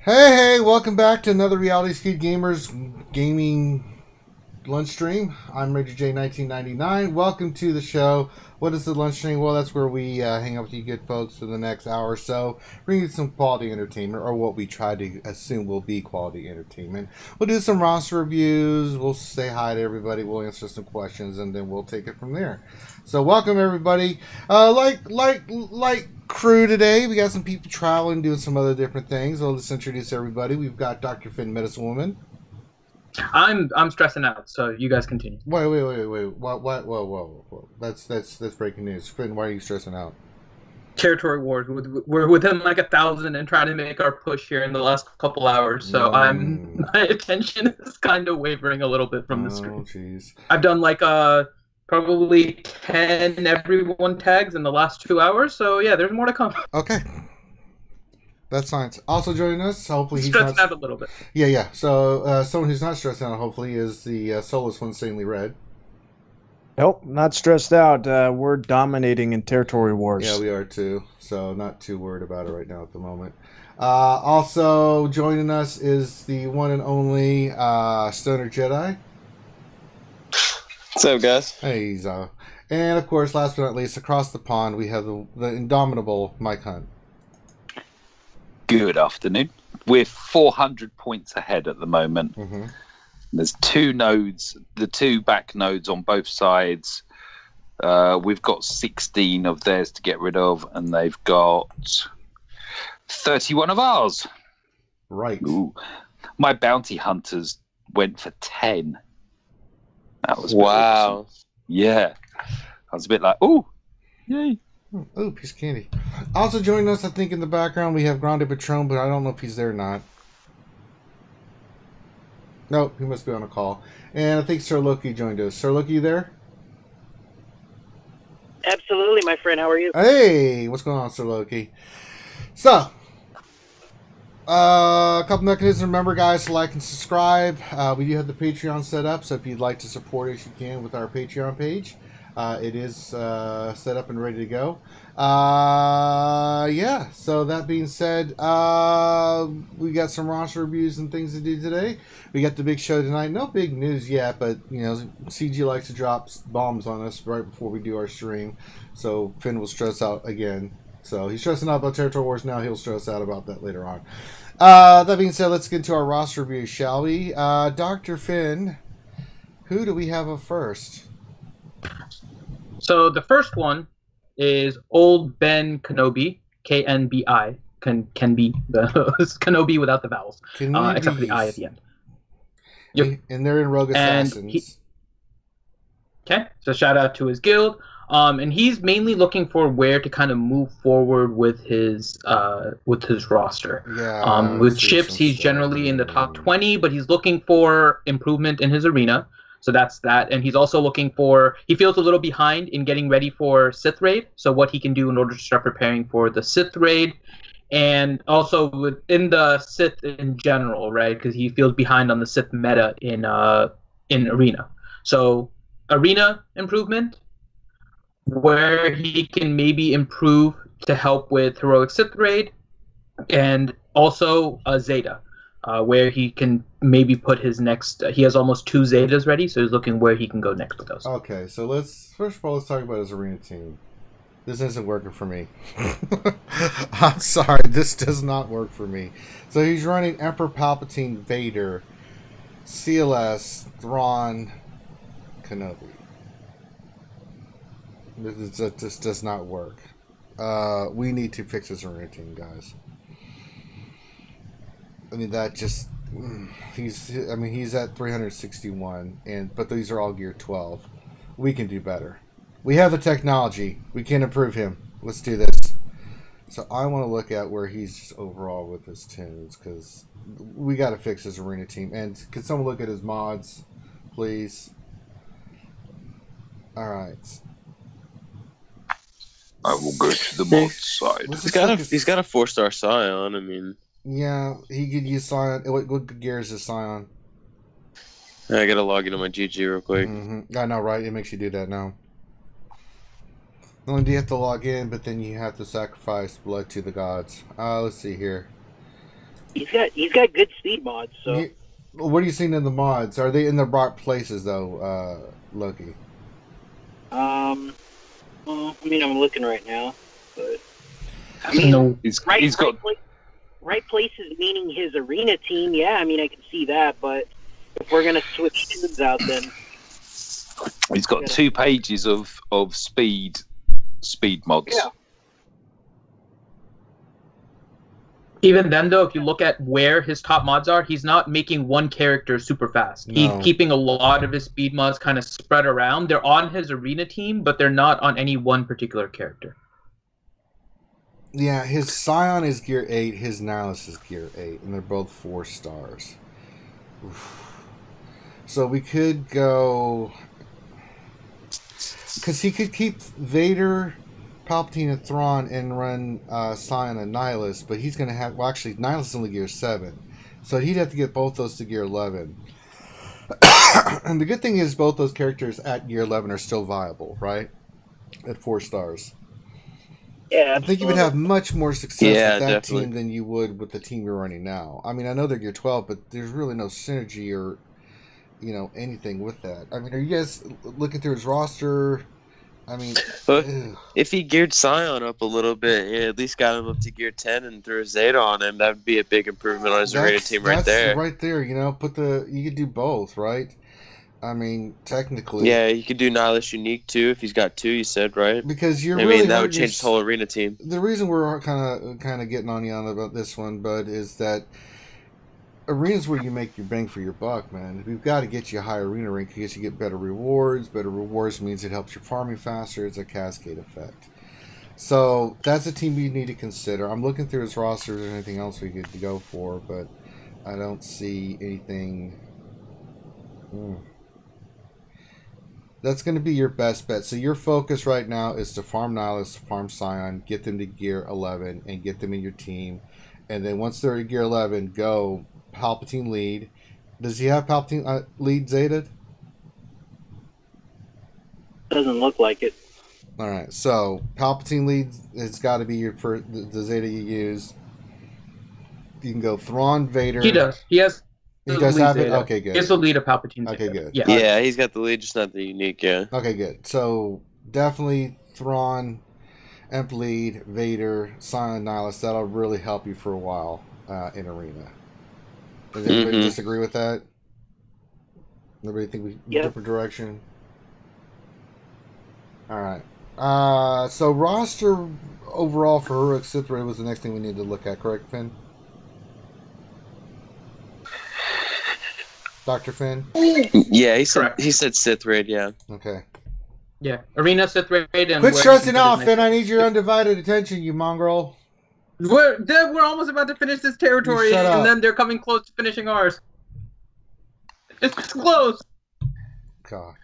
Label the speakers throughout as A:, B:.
A: Hey, welcome back to another Reality Skewed Gamers gaming lunch stream. I'm Ranger J 1999. Welcome to the show. What is the lunch stream? Well, that's where we hang out with you good folks for the next hour or so, bring you some quality entertainment, or what we try to assume will be quality entertainment. We'll do some roster reviews. We'll say hi to everybody. We'll answer some questions, and then we'll take it from there. So, welcome everybody. Like crew today. We got some people traveling, doing some other different things. I'll just introduce everybody. We've got Dr. Finn, Medicine Woman.
B: I'm stressing out, so you guys continue.
A: Wait. What? Whoa. That's breaking news. Finn, why are you stressing out?
B: Territory wars. We're within like 1,000 and trying to make our push here in the last couple hours. So my attention is kind of wavering a little bit from the stream.
A: Oh, jeez.
B: I've done like probably 10 everyone tags in the last 2 hours. So yeah, there's more to come.
A: Okay. That's science. Also joining us, hopefully he's
B: stressing out a little bit.
A: Yeah. So someone who's not stressed out, hopefully, is the soulless one, Insanely Red.
C: Nope, not stressed out. We're dominating in territory wars.
A: Yeah, we are too. So not too worried about it right now at the moment. Also joining us is the one and only Stoner Jedi.
D: What's up, guys?
A: Hey, and of course, last but not least, across the pond, we have the indomitable Mike Hunt.
D: Good afternoon. We're 400 points ahead at the moment.
A: Mm-hmm.
D: There's two nodes, the two back nodes on both sides. We've got 16 of theirs to get rid of, and they've got 31 of ours.
A: Right.
D: Ooh. My bounty hunters went for 10. That was
E: wow.
D: Awesome. Yeah. I was a bit like, ooh, yay.
A: Oh, piece of candy. Also joining us, I think, in the background, we have Grande Patron, but I don't know if he's there or not. Nope, he must be on a call. And I think Sir Loki joined us. Sir Loki, you there?
F: Absolutely, my friend. How are you?
A: Hey, what's going on, Sir Loki? So, a couple mechanisms. Remember, guys, to like and subscribe. We do have the Patreon set up, so if you'd like to support us, you can with our Patreon page. It is set up and ready to go. Yeah, so that being said, we got some roster reviews and things to do today. We got the big show tonight. No big news yet, but, you know, CG likes to drop bombs on us right before we do our stream. So Finn will stress out again. So he's stressing out about Territory Wars now. He'll stress out about that later on. That being said, let's get into our roster review, shall we? Dr. Finn, who do we have up first?
B: So the first one is Old Ben Kenobi, KNBI, can be the Kenobi without the vowels, except for the I at the end.
A: Yep. And they're in Rogue Assassins.
B: Okay, so shout out to his guild. And he's mainly looking for where to kind of move forward with his roster.
A: Yeah.
B: With ships, he's generally in the top 20, but he's looking for improvement in his arena. So that's that. And he's also looking for, he feels a little behind in getting ready for Sith Raid. So what he can do in order to start preparing for the Sith Raid. And also within the Sith in general, right? Because he feels behind on the Sith meta in Arena. So Arena improvement, where he can maybe improve to help with Heroic Sith Raid. And also Zeta. Where he can maybe put his next... he has almost 2 Zetas ready, so he's looking where he can go next with those.
A: Okay, so first of all, let's talk about his arena team. This isn't working for me. I'm sorry, this does not work for me. So he's running Emperor Palpatine, Vader, CLS, Thrawn, Kenobi. This does not work. We need to fix his arena team, guys. I mean, that just he's at 361, but these are all gear 12. We can do better. We have the technology. We can improve him. Let's do this. So I want to look at where he's overall with his tunes, because we got to fix his arena team. And can someone look at his mods, please? All right.
D: I will go to the mod side.
E: He's got a 4-star Scion. I mean.
A: Yeah, he could use Scion. What gear is his Scion?
E: I gotta log into my GG real quick.
A: I know, right? It makes you do that now. Not only do you have to log in, but then you have to sacrifice blood to the gods. Let's see here.
F: He's got good speed mods. So
A: What are you seeing in the mods? Are they in the right places though, Loki?
F: well, I mean, I'm looking right now, but I mean,
B: No.
D: He's got
F: right places meaning his arena team. Yeah, I mean, I can see that, but if we're gonna switch tunes out, then
D: he's got 2 pages of speed mods.
F: Yeah.
B: Even then, though, if you look at where his top mods are, he's not making one character super fast.
A: No.
B: He's keeping a lot of his speed mods kind of spread around. They're on his arena team, but they're not on any one particular character.
A: Yeah, his Scion is gear 8, his Nihilus is gear 8, and they're both 4 stars. Oof. So we could go... Because he could keep Vader, Palpatine, and Thrawn and run Scion and Nihilus, but he's going to have... Well, actually, Nihilus is only gear 7. So he'd have to get both those to gear 11. And the good thing is both those characters at gear 11 are still viable, right? At 4 stars.
F: yeah,
A: I think you would have much more success with that
E: definitely.
A: team than you would with the team you're running now. I mean, I know they're gear 12, but there's really no synergy or, anything with that. I mean, are you guys looking through his roster? I mean,
E: But
A: ugh.
E: if he geared Scion up a little bit, at least got him up to gear 10 and threw a Zeta on him, that would be a big improvement on his arena team right there.
A: Right there, you could do both, right? I mean, technically.
E: Yeah, you could do Nihilus Unique too if he's got 2, you said, right?
A: Because you're
E: I
A: really
E: mean, that would
A: hurting
E: change the whole arena team.
A: The reason we're kind of getting on you on about this one, Bud, is that arena's where you make your bang for your buck, man. We've got to get you a high arena rank because you get better rewards. Better rewards means it helps your farming faster. It's a cascade effect. So that's a team you need to consider. I'm looking through his roster. Is there anything else we could go for? But I don't see anything. That's going to be your best bet. So your focus right now is to farm Nihilus, farm Scion, get them to gear 11, and get them in your team. And then once they're at gear 11, go Palpatine lead. Does he have Palpatine lead Zeta?
F: doesn't look like it.
A: All right. So Palpatine lead has got to be your the Zeta you use. You can go Thrawn, Vader.
B: He does. He has.
A: He does have it.
B: Zeta.
A: Okay, good.
B: He has the lead of Palpatine.
A: Okay,
B: Zeta.
A: good.
B: Yeah.
E: Yeah, he's got the lead, just not the unique, yeah.
A: Okay, good. So definitely Thrawn, Emp lead, Vader, Scion, Nihilus. That'll really help you for a while in arena. Does anybody disagree with that? Nobody think we different direction? All right. So roster overall for Heroic Sith Raid was the next thing we need to look at, correct, Finn? Dr. Finn?
E: Yeah, he said
B: Correct.
E: he said Sith Raid, yeah.
A: Okay.
B: Yeah. Arena, Sith Raid, and.
A: Quit
B: where
A: stressing
B: you can put
A: out,
B: his
A: Finn.
B: next-
A: I need your undivided attention, you mongrel.
B: We're almost about to finish this territory,
A: You shut up.
B: and then they're coming close to finishing ours. It's close.
A: God.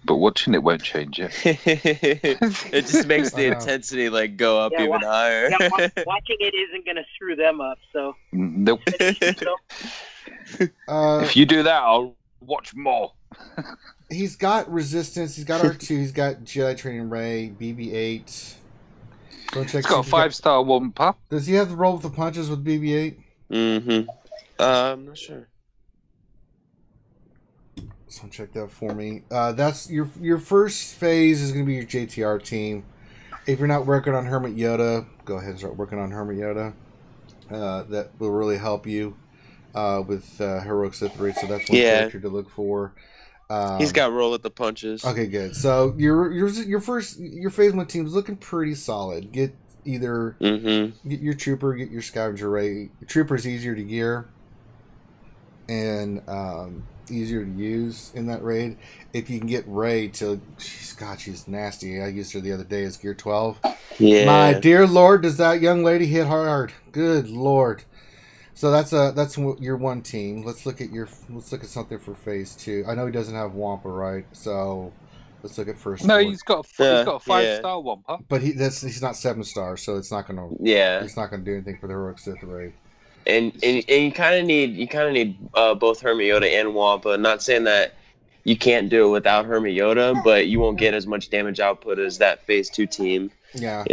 D: But watching it won't change it.
E: It just makes the
A: I know.
E: intensity go up
F: Yeah,
E: even higher.
F: Yeah, watching it isn't going to screw them up. So,
D: Nope.
F: so
D: If you do that, I'll watch more.
A: He's got Resistance. He's got R2. He's got Jedi Training Ray, BB-8. Go check.
D: It's got a 5-star Wampa.
A: Does he have the roll with the punches with BB-8?
E: I'm not sure.
A: Someone check that for me. That's your first phase is going to be your JTR team. If you're not working on Hermit Yoda, go ahead and start working on Hermit Yoda. That will really help you with Heroic Sith Raid. So that's one character to look for.
E: He's got roll with the punches.
A: Okay, good. So your phase 1 team is looking pretty solid. Get either get your trooper, get your scavenger ray. Trooper is easier to gear and easier to use in that raid. If you can get Ray to, she's nasty. I used her the other day as gear 12.
E: Yeah.
A: My dear Lord, does that young lady hit hard? Good Lord. So that's your one team. Let's look at something for phase 2. I know he doesn't have Wampa, right? So let's look at first.
D: No,
A: one.
D: he's got a 5-star Wampa.
A: But he's not 7-star, so it's not gonna.
E: Yeah.
A: He's not gonna do anything for the Heroic Sith Raid.
E: And you kind of need both Hermit Yoda and Wampa. Not saying that you can't do it without Hermit Yoda, but you won't get as much damage output as that phase 2 team.
A: Yeah.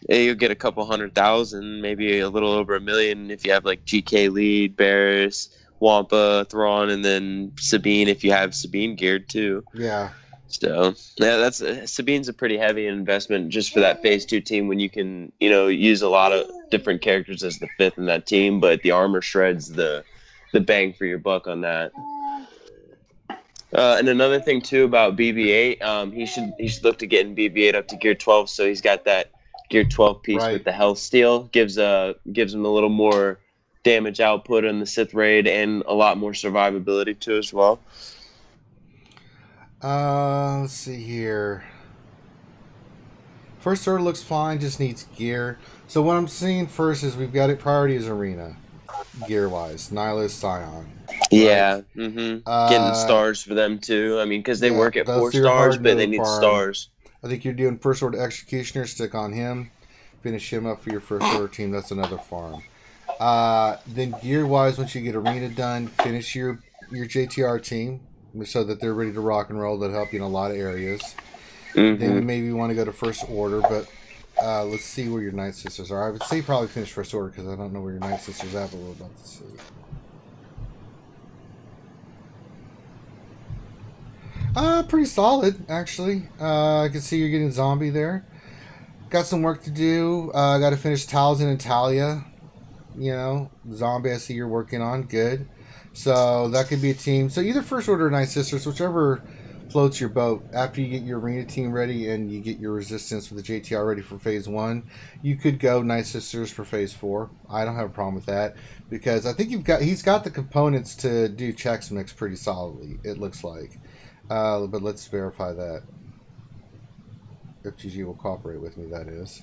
E: You'll get a couple 100,000, maybe a little over $1 million if you have like GK lead, Barris, Wampa, Thrawn, and then Sabine if you have Sabine geared too.
A: Yeah.
E: So yeah, that's Sabine's a pretty heavy investment just for that phase 2 team when you can use a lot of different characters as the 5th in that team, but the armor shreds the bang for your buck on that. And another thing too about BB-8, he should look to getting BB-8 up to gear 12, so he's got that gear 12 piece with the health steal, gives him a little more damage output in the Sith raid and a lot more survivability too as well.
A: Let's see here. First order looks fine, just needs gear. So what I'm seeing first is we've got it priority as arena, gear-wise. Nihilus, Scion.
E: Yeah, getting stars for them too. I mean, because they work at 4 stars, but they need stars.
A: I think you're doing first order executioner. Stick on him, finish him up for your first order team. That's another farm. Then gear-wise, once you get arena done, finish your JTR team so that they're ready to rock and roll. That'll help you in a lot of areas. Then maybe you want to go to first order, but let's see where your Night Sisters are. I would say probably finish first order because I don't know where your Night Sisters are, but we're about to see. Pretty solid, actually. I can see you're getting zombie there. Got some work to do. Got to finish Talzin and Talia. Zombie I see you're working on. Good. So that could be a team. So either First Order or Night Sisters, whichever floats your boat. After you get your arena team ready and you get your resistance with the JTR ready for phase 1, you could go Night Sisters for phase 4. I don't have a problem with that because I think he's got the components to do Chex Mix pretty solidly, it looks like. But let's verify that. If GG will cooperate with me, that is.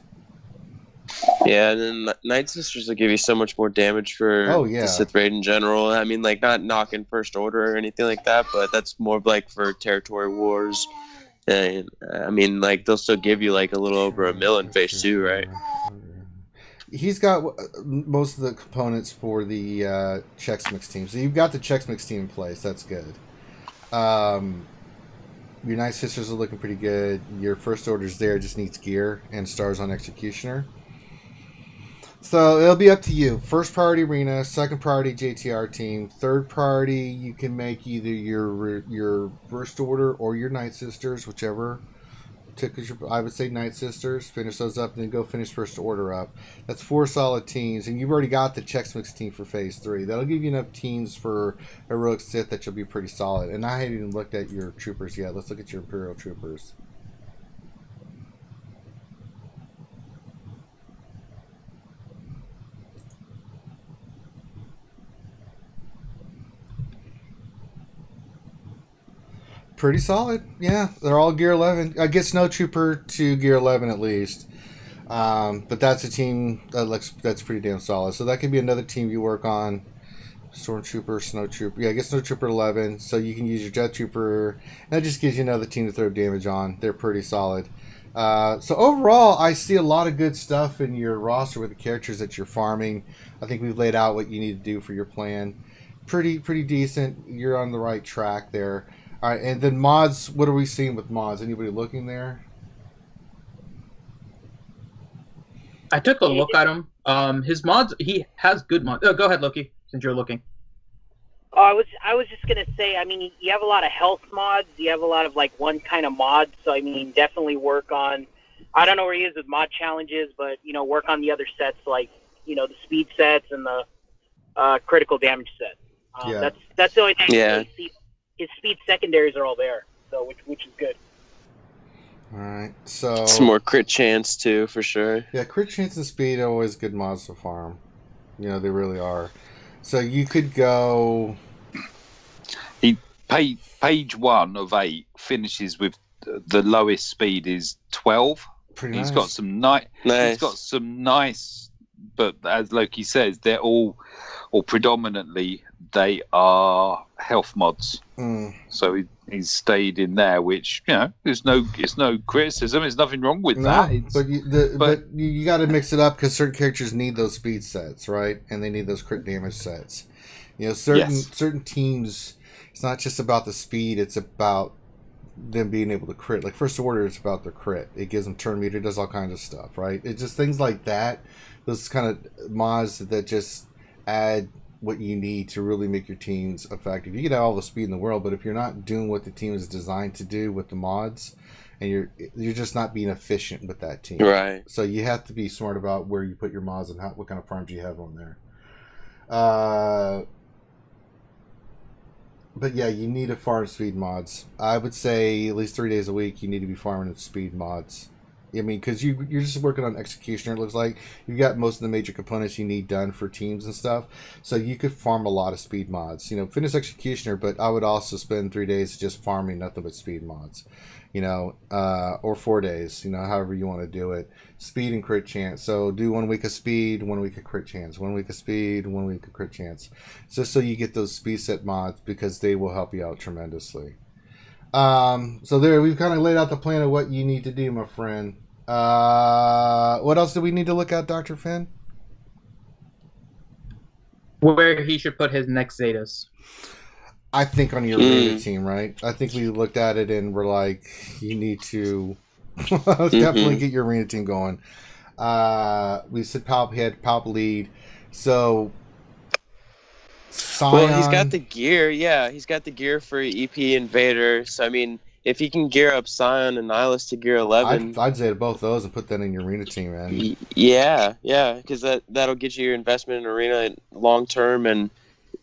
E: Yeah, and then Night Sisters will give you so much more damage for the Sith raid in general. I mean, like, not knocking first order or anything like that, but that's more like for territory wars. And I mean, like, they'll still give you like a little over $1 million in phase 2, right?
A: He's got most of the components for the Chex Mix team. So you've got the Chex Mix team in place. That's good. Your Night Sisters are looking pretty good. Your first order's there, just needs gear and stars on Executioner. So it'll be up to you. First priority arena, second priority JTR team, third priority you can make either your first order or your Night Sisters, whichever tickles your. I would say Night Sisters. Finish those up and then go finish first order up. That's 4 solid teams, and you've already got the Chex Mix team for phase 3. That'll give you enough teams for Heroic Sith that you'll be pretty solid. And I haven't even looked at your troopers yet. Let's look at your Imperial troopers. Pretty solid, yeah. They're all gear 11. I guess no trooper to gear 11 at least. But that's a team that's pretty damn solid. So that could be another team you work on. Stormtrooper, Snow Trooper. Yeah, I guess Snow Trooper 11. So you can use your Jet Trooper. And that just gives you another team to throw damage on. They're pretty solid. So overall, I see a lot of good stuff in your roster with the characters that you're farming. I think we've laid out what you need to do for your plan. Pretty decent. You're on the right track there. All right, and then mods, what are we seeing with mods? Anybody looking there?
B: I took a look at him. His mods, he has good mods. Go ahead, Loki, since you're looking.
F: Oh, I was just gonna say. I mean, you have a lot of health mods. You have a lot of like one kind of mods. So I mean, definitely work on. I don't know where he is with mod challenges, but work on the other sets like the speed sets and the critical damage set. That's the only thing.
E: Yeah.
F: His speed secondaries are all there, so which is good.
A: All right, so
E: some more crit chance too, for sure.
A: Yeah, crit chance and speed are always good mods to farm. They really are. So you could go.
D: Page 1 of 8 finishes with the lowest speed is 12.
A: Pretty
D: He's
A: nice.
D: got some He's got some nice, but as Loki says, they're all, or predominantly, they are health mods. So he's stayed in there, which it's no criticism. There's nothing wrong with that.
A: But you got to mix it up because certain characters need those speed sets, right? And they need those crit damage sets. Certain teams. It's not just about the speed; it's about them being able to crit. Like First Order is about the crit. It gives them turn meter, does all kinds of stuff, right? It's just things like that. Those kind of mods that just add what you need to really make your teams effective. You get all the speed in the world, but if you're not doing what the team is designed to do with the mods, and you're just not being efficient with that team.
E: Right.
A: So you have to be smart about where you put your mods and what kind of farms you have on there. But yeah, you need to farm speed mods. I would say at least 3 days a week you need to be farming speed mods. I mean, because you're just working on Executioner, it looks like. You've got most of the major components you need done for teams and stuff. So you could farm a lot of speed mods. Finish Executioner, but I would also spend 3 days just farming nothing but speed mods. Or 4 days, however you want to do it. Speed and crit chance. So do 1 week of speed, 1 week of crit chance. 1 week of speed, 1 week of crit chance. Just so you get those speed set mods, because they will help you out tremendously. So there, we've kind of laid out the plan of what you need to do, my friend. What else do we need to look at, Dr. Finn?
B: Where he should put his next Zetas.
A: I think on your arena team, right? I think we looked at it and we're like, you need to definitely get your arena team going. We said Palp had Palp lead. So Scion...
E: Well, he's got the gear. Yeah, he's got the gear for EP Invader. So, I mean, if he can gear up Scion and Nihilus to gear 11...
A: I'd say to both those and put that in your arena team, man.
E: Yeah, because that'll get you your investment in arena long term, and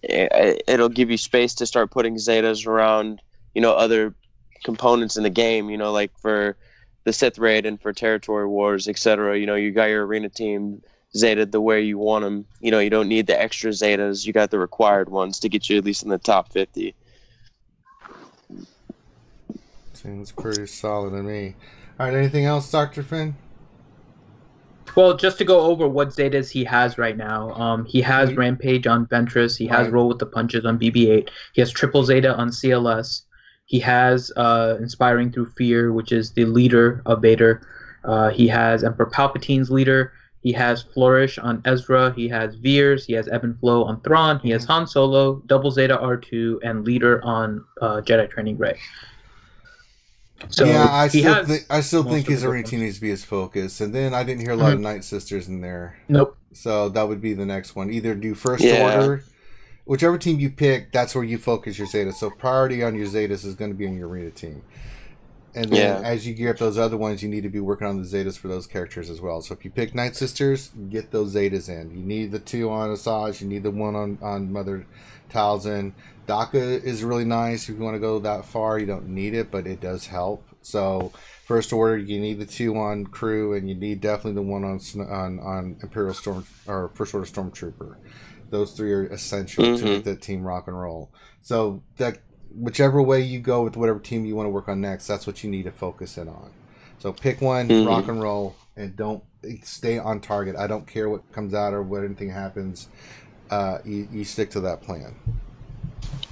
E: it'll give you space to start putting Zetas around, other components in the game, like for the Sith Raid and for Territory Wars, etc. You got your arena team Zeta the way you want them. You don't need the extra Zetas. You got the required ones to get you at least in the top 50.
A: Seems pretty solid to me. All right, anything else, Dr. Finn?
B: Well, just to go over what Zetas he has right now. He has Rampage on Ventress. He has Roll with the Punches on BB-8. He has Triple Zeta on CLS. He has Inspiring Through Fear, which is the leader of Vader. He has Emperor Palpatine's leader. He has Flourish on Ezra. He has Veers. He has Ebb and Flow on Thrawn. He has Han Solo, Double Zeta R2, and leader on Jedi Training Rey. So
A: yeah, I still think his arena team needs to be his focus. And then I didn't hear a lot of Night Sisters in there.
B: Nope.
A: So that would be the next one. Either do First Order, whichever team you pick, that's where you focus your Zetas. So priority on your Zetas is going to be on your arena team. And then as you gear up those other ones, you need to be working on the Zetas for those characters as well. So if you pick Night Sisters, get those Zetas in. You need the 2 on Asajj. You need the 1 on Mother Talzin. DACA is really nice if you want to go that far. You don't need it, but it does help. So First Order, you need the 2 on Crew, and you need definitely the 1 on Imperial Storm or First Order Stormtrooper. Those 3 are essential to make that team rock and roll. So that whichever way you go with whatever team you want to work on next, that's what you need to focus in on. So pick one, rock and roll, and don't stay on target. I don't care what comes out or what anything happens. You stick to that plan.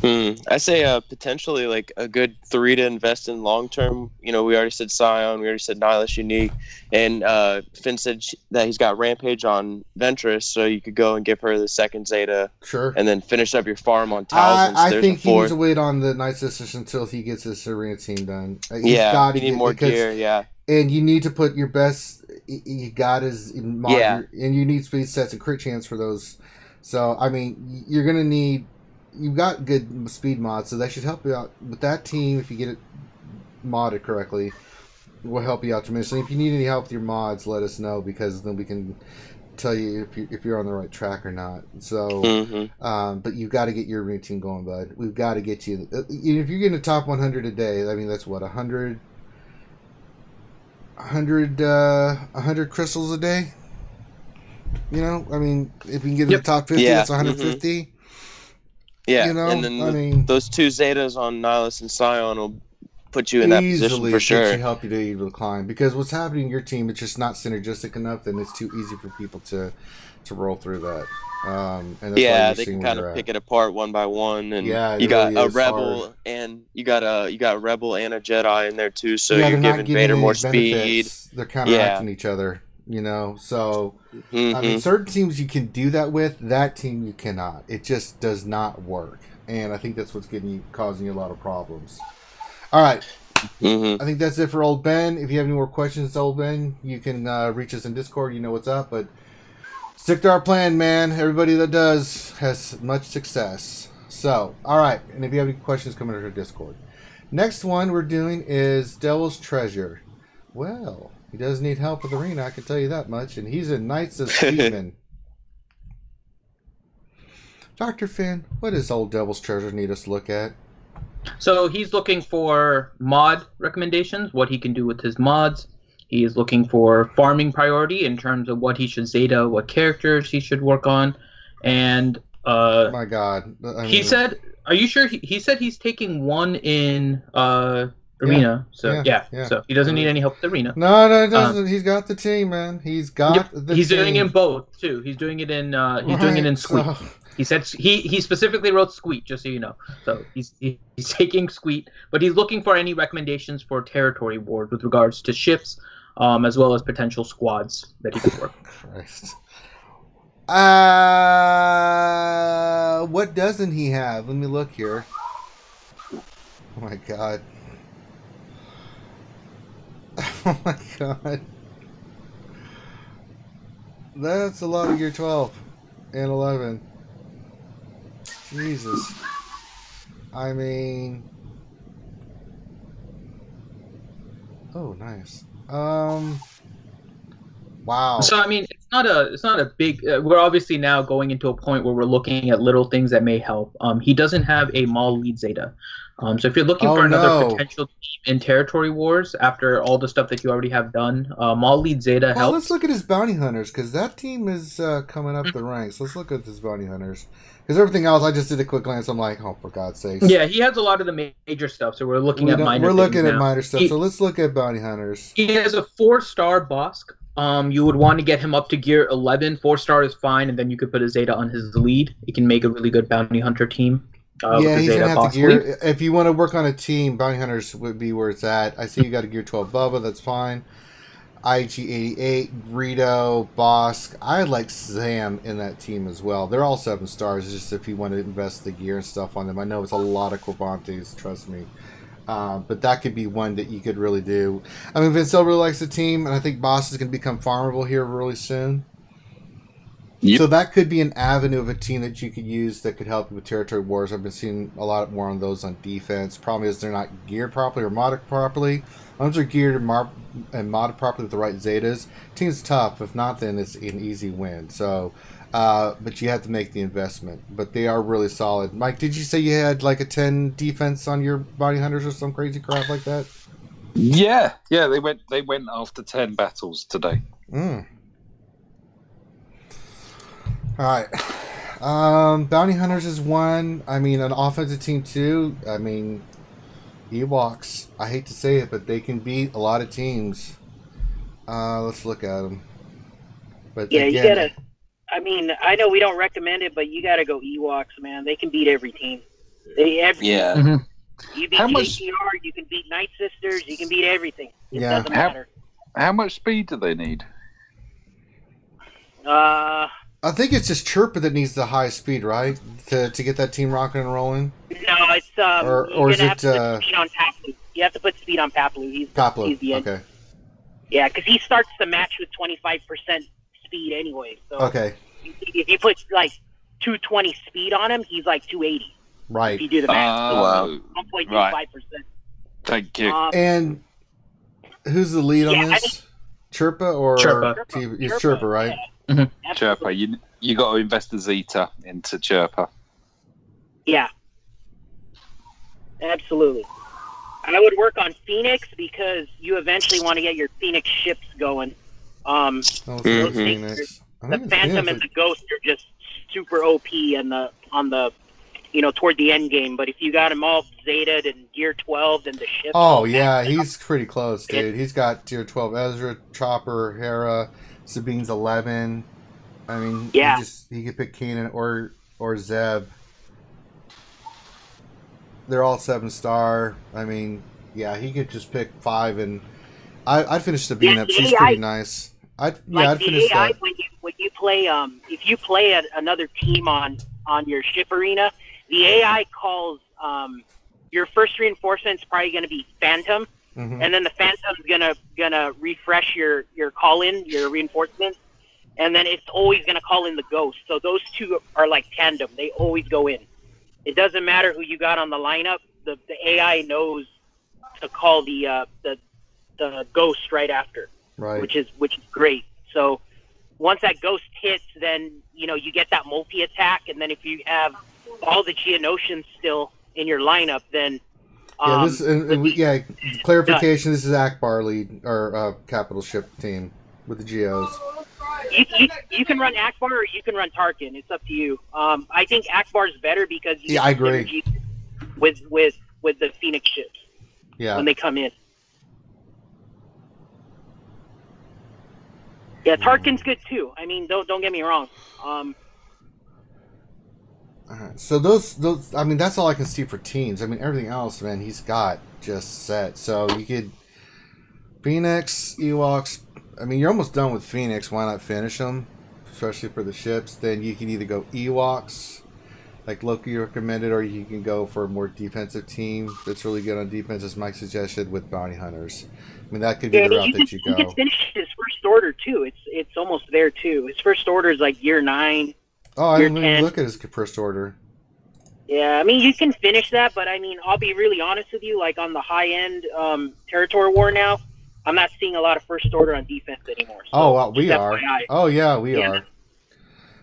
E: I say potentially like a good 3 to invest in long term. We already said Scion, we already said Nihilus Unique, and Finn said that he's got Rampage on Ventress, so you could go and give her the 2nd Zeta, and then finish up your farm on Talzin.
A: I think he needs to wait on the Night Sisters until he gets his arena team done. You need more gear, and you need to put your best. You got his mod, and you need speed sets and crit chance for those. So I mean, you're gonna need. You've got good speed mods, so that should help you out with that team. If you get it modded correctly, it will help you out tremendously. If you need any help with your mods, let us know, because then we can tell you if you're on the right track or not. So, but you've got to get your arena team going, bud. We've got to get you. If you're getting a top 100 a day, I mean that's what 100 crystals a day. I mean, if you can get in the top 50, that's 150.
E: Yeah, and then those 2 Zetas on Nihilus and Scion will put you in that position for sure.
A: Easily help you to able to climb. Because what's happening in your team, it's just not synergistic enough, and it's too easy for people to roll through that. And that's
E: they can kind of pick it apart one by one, and you
A: really
E: got a Rebel hard. And you got a Rebel and a Jedi in there too, so you're giving Vader more speed.
A: They're counteracting each other. So I mean, certain teams you can do that with. That team you cannot. It just does not work, and I think that's what's causing you a lot of problems. All right,
E: Mm-hmm.
A: I think that's it for Old Ben. If you have any more questions, Old Ben, you can reach us in Discord. You know what's up, but stick to our plan, man. Everybody that does has much success. So, all right. And if you have any questions, come into our Discord. Next one we're doing is Devil's Treasure. Well, he does need help with Arena, I can tell you that much. And he's in Knights of Steven. Dr. Finn, what does old Devil's Treasure need us to look at?
B: So he's looking for mod recommendations, what he can do with his mods. He is looking for farming priority in terms of what he should Zeta, what characters he should work on. And
A: oh my God.
B: He said, are you sure? He said he's taking one in Arena. So so he doesn't need any help with Arena.
A: No, he doesn't. He's got the team, man. He's got the team.
B: He's doing it in both too. He's doing it in doing it in Squeak. So... He said he specifically wrote Squeak, just so you know. So he's taking Squeak, but he's looking for any recommendations for territory wars with regards to ships, as well as potential squads that he could work.
A: Christ. What doesn't he have? Let me look here. Oh my God. Oh my God. That's a lot of Gear 12 and 11. Jesus. I mean... Oh, nice. Wow.
B: So I mean, it's not a big. We're obviously now going into a point where we're looking at little things that may help. He doesn't have a Maul lead Zeta. So if you're looking for another potential team in territory wars after all the stuff that you already have done, Maul lead Zeta helps.
A: Let's look at his bounty hunters because that team is coming up the ranks. Let's look at his bounty hunters because everything else I just did a quick glance. I'm like, oh, for God's sakes.
B: Yeah, he has a lot of the major stuff. So we're looking at minor.
A: We're looking at minor stuff. So let's look at bounty hunters.
B: He has a 4-star Bosk. You would want to get him up to gear 11. 4-star is fine, and then you could put a Zeta on his lead. It can make a really good bounty hunter team.
A: Yeah, he's gonna have to gear. If you want to work on a team, bounty hunters would be where it's at. I see you got a gear 12 Bubba. That's fine. IG88, Greedo, Bosk. I like Sam in that team as well. They're all 7 stars. Just if you want to invest the gear and stuff on them. I know it's a lot of Corbantes. Trust me. But that could be one that you could really do. I mean, Vincel really likes the team, and I think Boss is going to become farmable here really soon. Yep. So that could be an avenue of a team that you could use that could help you with territory wars. I've been seeing a lot more on those on defense. Problem is they're not geared properly or modded properly. Once they're geared and modded properly with the right Zetas, team's tough. If not, then it's an easy win. So, but you have to make the investment. But they are really solid. Mike, did you say you had like a 10 defense on your bounty hunters or some crazy crap like that?
D: Yeah. They went after 10 battles today.
A: All right. Bounty hunters is 1. I mean, an offensive team 2. I mean, Ewoks. I hate to say it, but they can beat a lot of teams. Let's look at them. But
F: yeah,
A: again,
F: you gotta. I mean, I know we don't recommend it, but you gotta go Ewoks, man. They can beat every team.
E: Yeah.
F: Mm-hmm. You beat KTR, you can beat Night Sisters, you can beat everything. It doesn't matter.
D: How much speed do they need?
A: I think it's just Chirpa that needs the high speed, right? To get that team rocking and rolling.
F: No, it's or is it? Speed on Paplu. You have to put speed on Paplu. He's the
A: okay.
F: Yeah, because he starts the match with 25% speed anyway. So
A: okay.
F: If you put like 220 speed on him, he's like 280.
A: Right.
F: If you do the math.
D: Wow.
F: 1.25%.
D: Thank you.
A: And who's the lead on this? Chirpa or
B: Chirpa?
A: It's Chirpa, right?
F: Yeah.
B: Mm-hmm.
D: Chirpa, you got to invest the Zeta into Chirpa.
F: Yeah, absolutely. I would work on Phoenix because you eventually want to get your Phoenix ships going.
A: Phoenix.
F: The Phantom and the Ghost are just super OP on the toward the end game. But if you got them all Zeta'd and Gear 12, then the ship.
A: Oh yeah, he's pretty close, dude. He's got Tier 12 Ezra, Chopper, Hera. Sabine's 11. I mean, he could pick Kanan or Zeb. They're all 7-star. I mean, yeah, he could just pick 5, and I'd finish Sabine up. She's pretty nice. I'd finish
F: AI,
A: that.
F: When you play, if you play another team on your ship arena, the AI calls your first reinforcement is probably going to be Phantom,
A: Mm-hmm.
F: and then the Phantom's gonna refresh your call-in, your reinforcements, and then it's always gonna call in the Ghost. So those two are like tandem. They always go in. It doesn't matter who you got on the lineup. The AI knows to call the Ghost right after,
A: Right.
F: which is great. So once that Ghost hits, then you get that multi-attack, and then if you have all the Geonosians still in your lineup, then
A: clarification. This is Akbar lead or capital ship team with the Geos.
F: You can run Akbar or you can run Tarkin. It's up to you. I think Akbar's better because you
A: I agree
F: with the Phoenix ships.
A: Yeah.
F: When they come in. Yeah, Tarkin's good too. I mean, don't get me wrong.
A: So those I mean, that's all I can see for teams. I mean, everything else, man, he's got just set. So you could Phoenix, Ewoks. I mean, you're almost done with Phoenix. Why not finish them, especially for the ships? Then you can either go Ewoks, like Loki recommended, or you can go for a more defensive team that's really good on defense, as Mike suggested, with bounty hunters. I mean, that could be the route that you go.
F: He can finish his first order too. It's almost there too. His first order is like year 9.
A: Oh, I didn't even look at his first order.
F: Yeah, I mean, you can finish that, but I mean, I'll be really honest with you. Like on the high end territory war now, I'm not seeing a lot of first order on defense anymore. So
A: oh, well, we are. Oh, yeah, we are.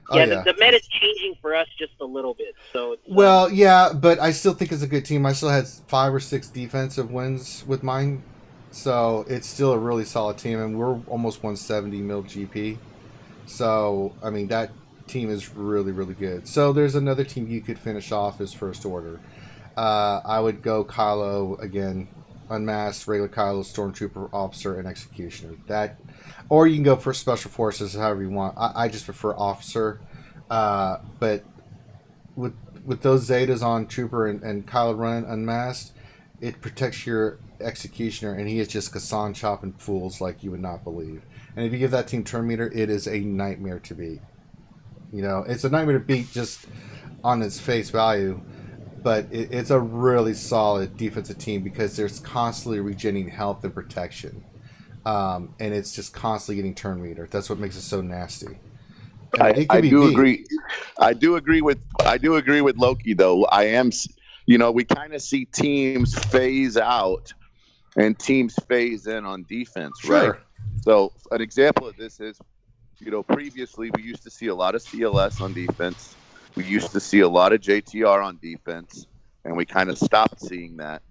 A: Oh,
F: yeah, the meta's changing for us just a little bit. So it's,
A: well, yeah, but I still think it's a good team. I still had 5 or 6 defensive wins with mine, so it's still a really solid team, and we're almost 170 mil GP. So, I mean, that team is really, really good. So there's another team you could finish off as first order. I would go Kylo again, unmasked, regular Kylo, stormtrooper, officer, and executioner. That, or you can go for special forces, however you want. I just prefer officer, but with those Zetas on trooper and Kylo running unmasked, it protects your executioner, and he is just Kassan chopping fools like you would not believe. And if you give that team turn meter, it is a nightmare to beat. It's a nightmare to beat just on its face value, but it's a really solid defensive team because there's constantly regenerating health and protection, and it's just constantly getting turn meter. That's what makes it so nasty.
G: I do agree. I do agree with Loki though. I am, we kind of see teams phase out and teams phase in on defense,
A: sure.
G: Right? So an example of this is, previously we used to see a lot of CLS on defense. We used to see a lot of JTR on defense, and we kind of stopped seeing that.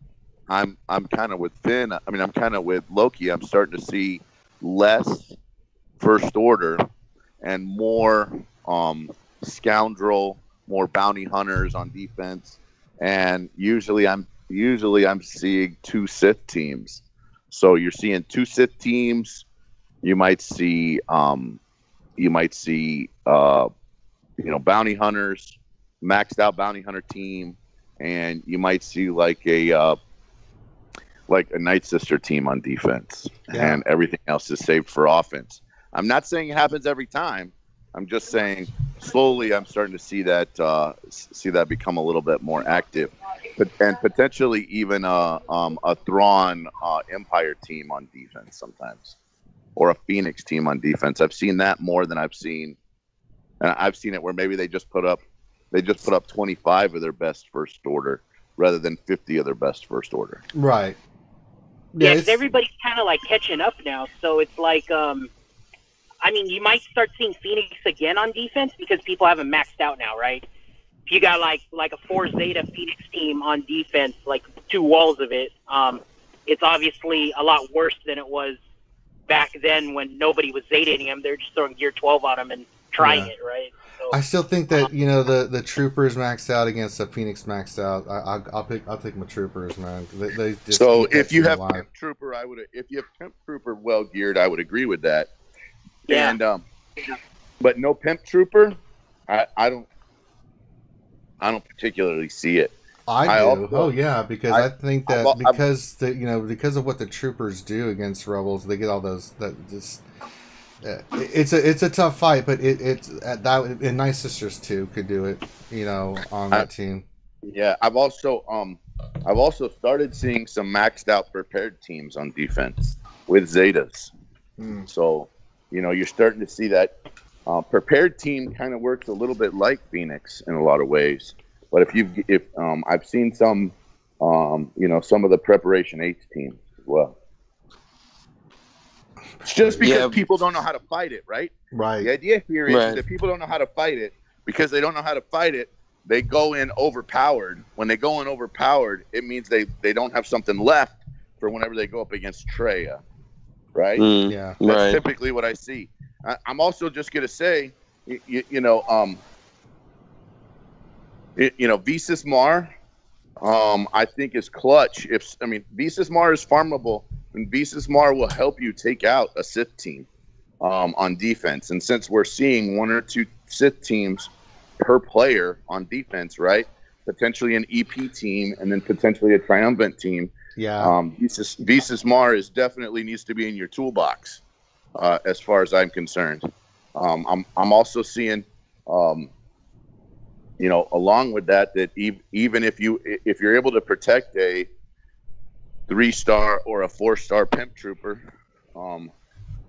G: I'm kind of with Finn. I mean, I'm kind of with Loki. I'm starting to see less first order and more scoundrel, more bounty hunters on defense. And usually I'm seeing 2 Sith teams. So you're seeing 2 Sith teams. You might see bounty hunters, maxed out bounty hunter team, and you might see like a Night Sister team on defense, and everything else is saved for offense. I'm not saying it happens every time. I'm just saying slowly I'm starting to see that become a little bit more active, and potentially even a Thrawn Empire team on defense sometimes, or a Phoenix team on defense. I've seen that more than I've seen. And I've seen it where maybe they just put up 25 of their best first order rather than 50 of their best first order.
A: Right.
F: Yeah, because everybody's kind of like catching up now. So it's like, I mean, you might start seeing Phoenix again on defense because people have them maxed out now, right? If you got like a 4 Zeta Phoenix team on defense, like 2 walls of it, it's obviously a lot worse than it was back then when nobody was Zetaing them. They're just throwing Gear 12 on them and trying it, right? So,
A: I still think that the troopers maxed out against the Phoenix maxed out. I'll pick my troopers, man. They just
G: so if you have Pimp Trooper, if you have Pimp Trooper well geared, I would agree with that.
F: Yeah.
G: And but no Pimp Trooper, I don't particularly see it.
A: I do. Because I think that because of what the troopers do against rebels, they get all those it's a tough fight, but it's that and Night Sisters too could do it, on that team.
G: Yeah, I've also started seeing some maxed out prepared teams on defense with Zetas. So, you're starting to see that prepared team kind of works a little bit like Phoenix in a lot of ways. But if I've seen some, some of the preparation H teams as well. It's just because people don't know how to fight it, right?
A: Right.
G: The idea here is that people don't know how to fight it. Because they don't know how to fight it, they go in overpowered. When they go in overpowered, it means they don't have something left for whenever they go up against Treya, right?
A: Yeah.
G: That's typically what I see. I'm also just going to say, Visas Mar, I think is clutch. Visas Mar is farmable, and Visas Mar will help you take out a Sith team on defense. And since we're seeing one or two Sith teams per player on defense, right? Potentially an EP team, and then potentially a triumphant team.
A: Yeah.
G: Visas Mar definitely needs to be in your toolbox, as far as I'm concerned. I'm also seeing, along with that even if you're able to protect a 3-star or a 4-star Pimp Trooper,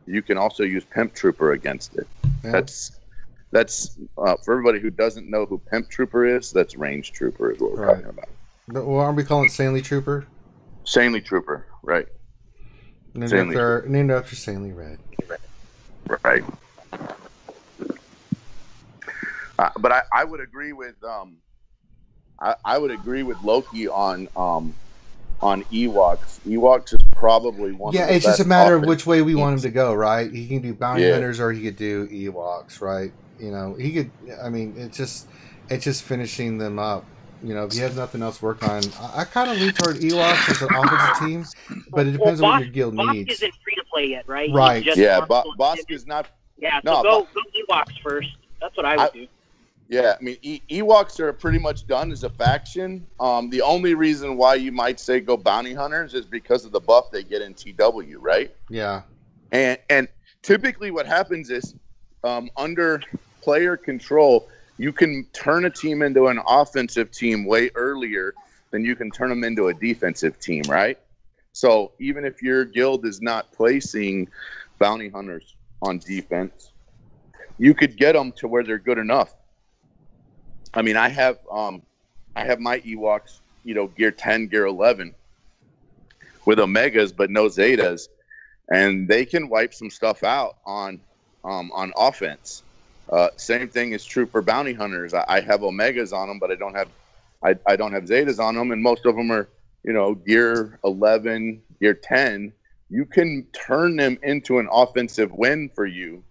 G: you can also use Pimp Trooper against it. Yeah. That's for everybody who doesn't know who Pimp Trooper is. That's Range Trooper is what we're talking about.
A: Well, aren't we calling it Stanley Trooper?
G: Stanley Trooper, right?
A: Named after Stanley Red.
G: Right. But I would agree with I would agree with Loki on Ewoks. Ewoks is probably one.
A: Yeah,
G: of the
A: it's just a
G: best
A: matter of
G: offense
A: which way we want him
G: teams.
A: to go, right? He can do bounty hunters or he could do Ewoks, right? He could. I mean, it's just finishing them up. If you have nothing else to work on, I kind of lean toward Ewoks as an offensive team, but it depends on what your guild needs.
F: Bosk isn't free to play yet, right?
A: Right.
G: Bosk is not.
F: Yeah, so go Ewoks first. That's what I would do.
G: Yeah, I mean, Ewoks are pretty much done as a faction. The only reason why you might say go bounty hunters is because of the buff they get in TW, right?
A: Yeah.
G: And typically what happens is under player control, you can turn a team into an offensive team way earlier than you can turn them into a defensive team, right? So even if your guild is not placing bounty hunters on defense, you could get them to where they're good enough. I mean, I have my Ewoks, gear 10, gear 11 with Omegas, but no Zetas, and they can wipe some stuff out on offense. Same thing is true for bounty hunters. I have Omegas on them, but I don't have Zetas on them, and most of them are, gear 11, gear 10. You can turn them into an offensive win for you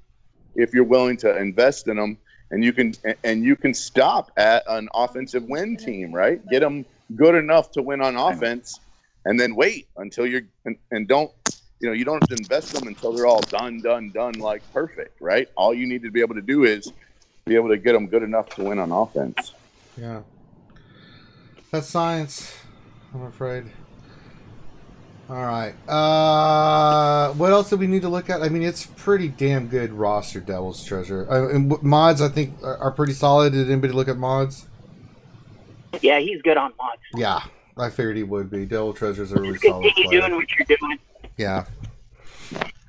G: if you're willing to invest in them. And you can stop at an offensive win team, right? Get them good enough to win on offense, and then wait until and don't you don't have to invest them until they're all done, like perfect, right? All you need to be able to do is be able to get them good enough to win on offense.
A: Yeah, that's science, I'm afraid. All right. What else do we need to look at? I mean, it's pretty damn good roster, Devil's Treasure. And mods, I think, are pretty solid. Did anybody look at mods?
F: Yeah, he's good on mods.
A: Yeah, I figured he would be. Devil's Treasures are really solid.
F: Continue doing what you're doing.
A: Yeah.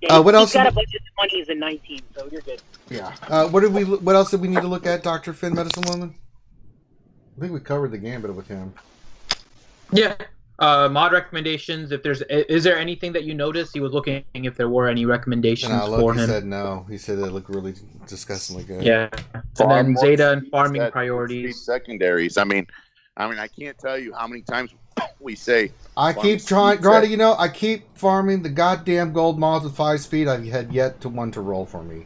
F: What else? He's got a bunch of 20s in 19, so you're good.
A: Yeah. What else did we need to look at, Dr. Finn, Medicine Woman? I think we covered the gambit with him.
B: Yeah. Mod recommendations. Is there anything that you noticed? He was looking if there were any recommendations for him.
A: He said no. He said they look really disgustingly good.
B: Yeah. And then Zeta and farming priorities.
G: Secondaries. I mean, I can't tell you how many times we say.
A: I keep trying, Grady. I keep farming the goddamn gold mods with 5 speed. I've had yet to one to roll for me.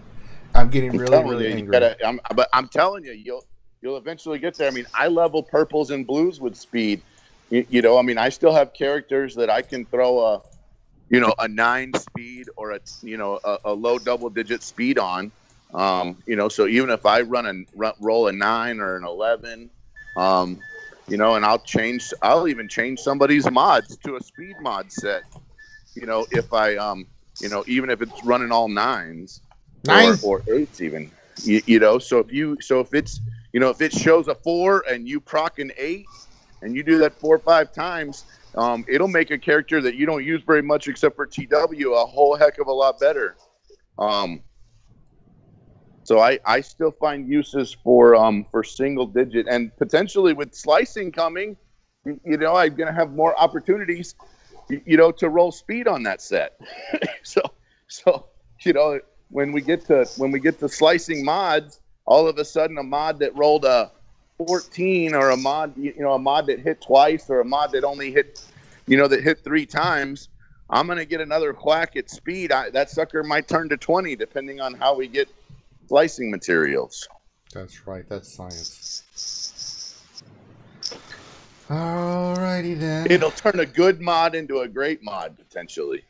A: I'm getting really angry.
G: But I'm telling you, you'll eventually get there. I mean, I level purples and blues with speed. I still have characters that I can throw a 9 speed or a low double-digit speed on. So even if I roll a 9 or an 11, and I'll even change somebody's mods to a speed mod set. If I even if it's running all 9s or 8s even. So if it shows a 4 and you proc an 8. and you do that 4 or 5 times, it'll make a character that you don't use very much except for TW a whole heck of a lot better. So I still find uses for single digit, and potentially with slicing coming, I'm going to have more opportunities, to roll speed on that set. so when we get to slicing mods, all of a sudden a mod that rolled a 14 or a mod that hit twice or a mod that only hit, that hit 3 times, I'm going to get another whack at speed. That sucker might turn to 20 depending on how we get slicing materials.
A: That's right. That's science. Alrighty then.
G: It'll turn a good mod into a great mod potentially.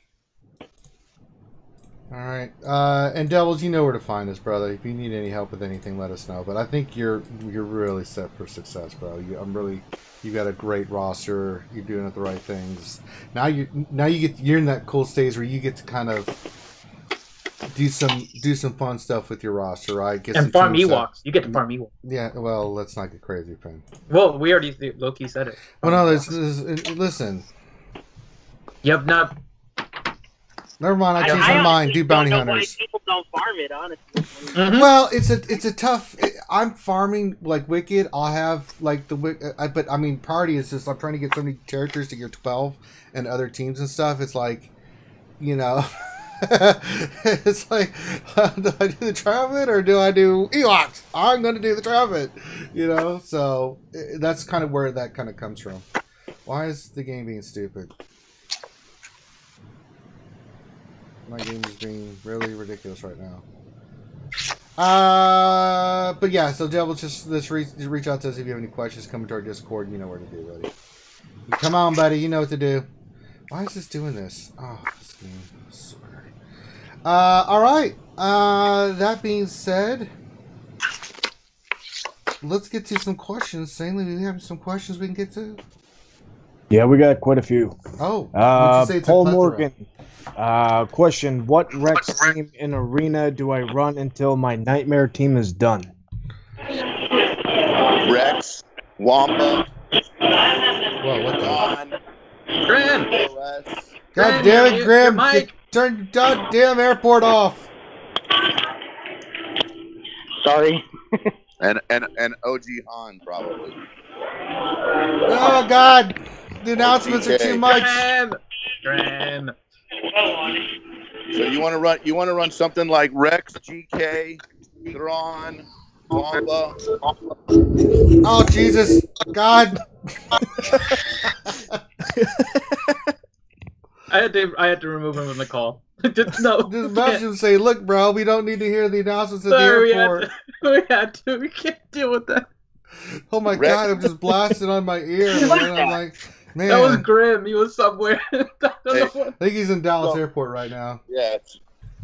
A: All right. And Devils, you know where to find us, brother. If you need any help with anything, let us know. But I think you're really set for success, bro. You got a great roster. You're doing the right things. Now you're in that cool stage where you get to kind of do some fun stuff with your roster, right? Get
B: and farm Ewoks. You get to farm Ewoks.
A: Yeah, well, let's not get crazy, Finn.
B: Well, we already Loki said it.
A: Well, no, listen.
B: You have not.
A: Never mind. I changed my mind. Do bounty hunters.
F: Why people don't farm it, honestly.
B: Mm-hmm.
A: Well, it's a tough. I'm farming like Wicked. I'll have like but I mean, party is just I'm trying to get so many characters to gear 12 and other teams and stuff. It's like, it's like, do I do the Travet or do I do Ewoks? I'm going to do the Travet, So that's kind of where that kind of comes from. Why is the game being stupid? My game is being really ridiculous right now. But yeah, so Devil, just reach out to us if you have any questions. Come to our Discord. You know where to do, buddy. Come on, buddy. You know what to do. Why is this doing this? Oh, this game. I swear. All right. That being said, let's get to some questions. Stanley, do we have some questions we can get to?
C: Yeah, we got quite a few.
A: Oh,
C: Paul Morgan. Question: what Rex team in Arena do I run until my Nightmare team is done?
G: Rex, Wampa.
A: Whoa, what the?
B: Grim!
A: God damn it, Grim! Turn your goddamn airport off.
F: Sorry.
G: and OG Han probably.
A: Oh God! The announcements are too much.
B: Grim.
G: So you want to run something like Rex, GK, Thrawn, Wampa.
A: Oh Jesus, God!
B: I had to remove him from the call. Just
A: message and say, look, bro, we don't need to hear the announcements at the airport.
B: We can't deal with that.
A: Oh my God, I'm just blasting on my ear. And I'm like, man.
B: That was Grim. He was somewhere.
A: I think he's in Dallas Airport right now.
G: Yeah, it's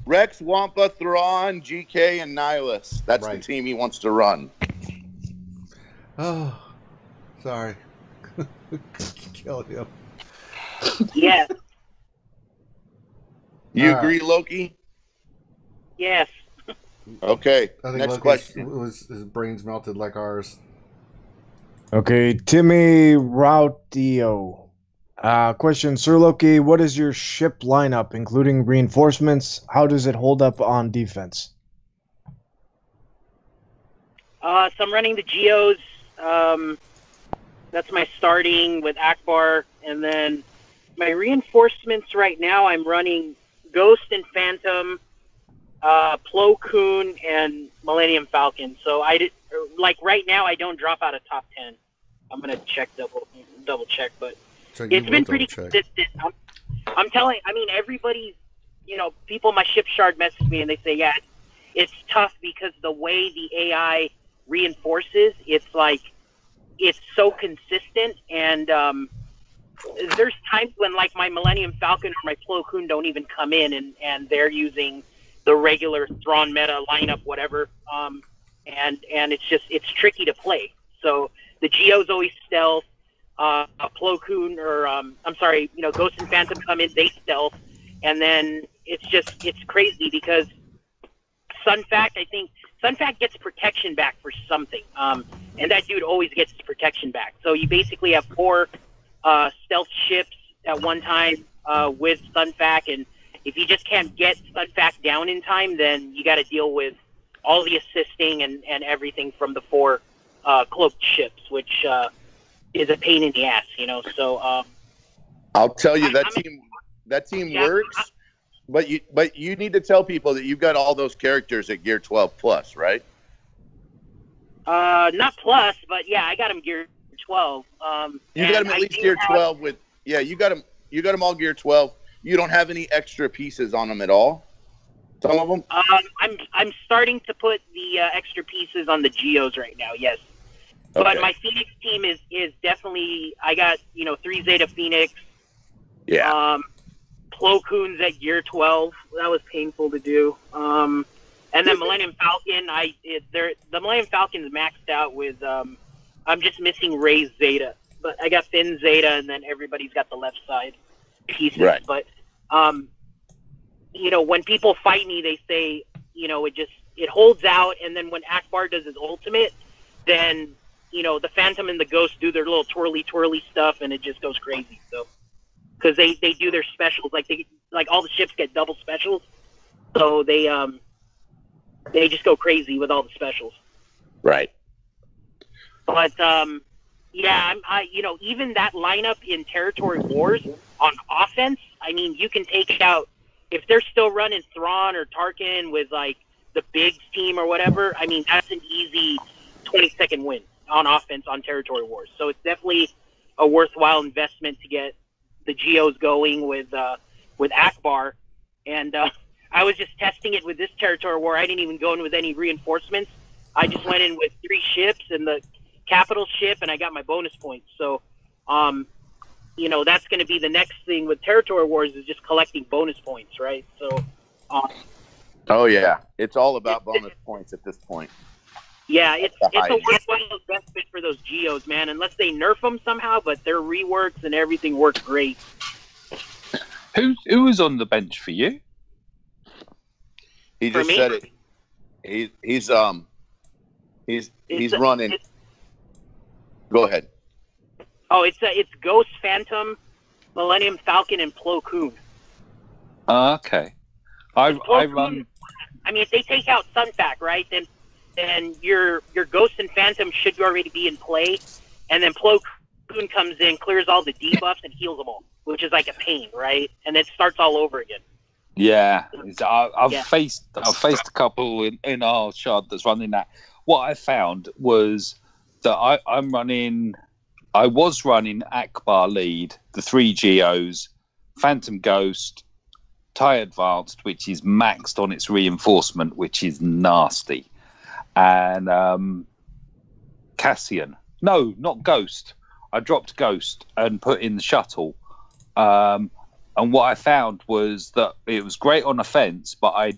G: Rex, Wampa, Thrawn, GK, and Nihilus. That's the team he wants to run.
A: Oh, sorry. Killed him.
F: Yes.
G: You agree, Loki?
F: Yes.
G: Okay.
A: I think
G: next
A: Loki's
G: question.
A: His brains melted like ours.
C: Okay, Timmy Rautio. Question, Sir Loki, what is your ship lineup, including reinforcements? How does it hold up on defense?
F: So I'm running the Geos. That's my starting with Akbar. And then my reinforcements right now, I'm running Ghost and Phantom, Plo Koon, and Millennium Falcon. So right now, I don't drop out of top 10. I'm gonna double check, but it's been pretty consistent. I'm telling. I mean, everybody's, people in my ship shard message me and they say, yeah, it's tough because the way the AI reinforces, it's so consistent, and there's times when like my Millennium Falcon or my Plo Koon don't even come in, and they're using the regular Thrawn meta lineup, whatever, and it's tricky to play. So the Geo's always stealth. Plo Koon Ghost and Phantom come in, they stealth, and then it's crazy because Sun Fact, I think Sunfac gets protection back for something, and that dude always gets his protection back. So you basically have 4 stealth ships at one time with Sunfac, and if you just can't get Sunfac down in time, then you got to deal with all the assisting and everything from the 4 cloaked ships, which is a pain in the ass, you know. So
G: I'll tell you that team works. But you need to tell people that you've got all those characters at Gear 12 Plus, right?
F: Not Plus, but yeah, I got them Gear 12.
G: You got them at least Gear 12 with you got them all Gear 12. You don't have any extra pieces on them at all. Some of them.
F: I'm starting to put the extra pieces on the Geos right now. Yes, okay. But my Phoenix team is definitely. I got 3 Zeta Phoenix.
G: Yeah.
F: Plo Koon's at Gear 12. That was painful to do. And then Millennium Falcon. The Millennium Falcon is maxed out with. I'm just missing Ray's Zeta, but I got Finn's Zeta, and then everybody's got the left side pieces.
G: Right.
F: But when people fight me, they say it holds out, and then when Akbar does his ultimate, then the Phantom and the Ghost do their little twirly stuff, and it just goes crazy. So. Because they do their specials, like all the ships get double specials, so they just go crazy with all the specials.
G: Right.
F: But even that lineup in Territory Wars on offense, I mean, you can take out if they're still running Thrawn or Tarkin with like the Biggs team or whatever. I mean, that's an easy 20-second win on offense on Territory Wars. So it's definitely a worthwhile investment to get the Geos going with Akbar, and I was just testing it with this Territory War. I didn't even go in with any reinforcements. I just went in with 3 ships and the capital ship, and I got my bonus points. So, that's going to be the next thing with Territory Wars is just collecting bonus points, right? So,
G: oh yeah, it's all about bonus points at this point.
F: Yeah, it's a worthwhile investment for those Geos, man. Unless they nerf them somehow, but their reworks and everything work great.
D: Who was on the bench for you?
G: He just said it. He's running. Go ahead.
F: Oh, it's Ghost, Phantom, Millennium Falcon, and Plo Koon.
D: Okay. I run.
F: I mean, if they take out Sunfac, right, then your Ghost and Phantom should already be in play, and then Plo Koon comes in, clears all the debuffs, and heals them all, which is like a pain, right? And it starts all over again.
D: Yeah, I've faced a couple in our shard that's running that. What I found was that I was running Akbar lead, the 3 Geos, Phantom Ghost, TIE Advanced, which is maxed on its reinforcement, which is nasty. And Cassian. No, not Ghost. I dropped Ghost and put in the shuttle. And what I found was that it was great on offense, but I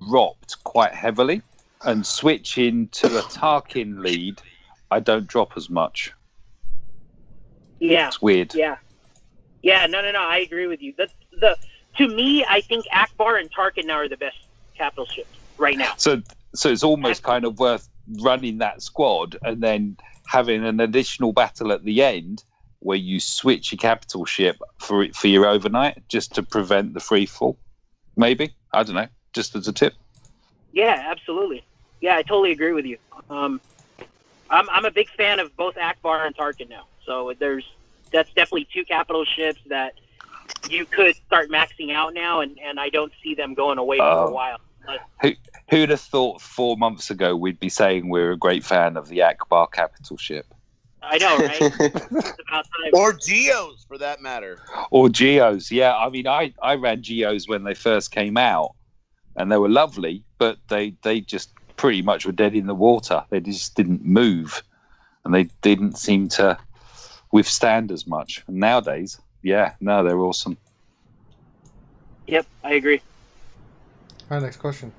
D: dropped quite heavily. And switching to a Tarkin lead, I don't drop as much.
F: Yeah.
D: It's weird.
F: Yeah. No. I agree with you. To me, I think Akbar and Tarkin now are the best capital ships right now.
D: So it's almost kind of worth running that squad and then having an additional battle at the end where you switch your capital ship for your overnight just to prevent the free fall. Maybe. I don't know. Just as a tip.
F: Yeah, absolutely. Yeah, I totally agree with you. I'm a big fan of both Akbar and Tarkin now. So that's definitely 2 capital ships that you could start maxing out now, and I don't see them going away for a while.
D: Who'd have thought 4 months ago we'd be saying we're a great fan of the Akbar capital ship?
F: I know, right? It's about time.
G: Or Geos, for that matter.
D: Or Geos, yeah. I mean, I ran Geos when they first came out, and they were lovely, but they just pretty much were dead in the water. They just didn't move, and they didn't seem to withstand as much. And nowadays, they're awesome.
F: Yep, I agree.
A: All right, next question.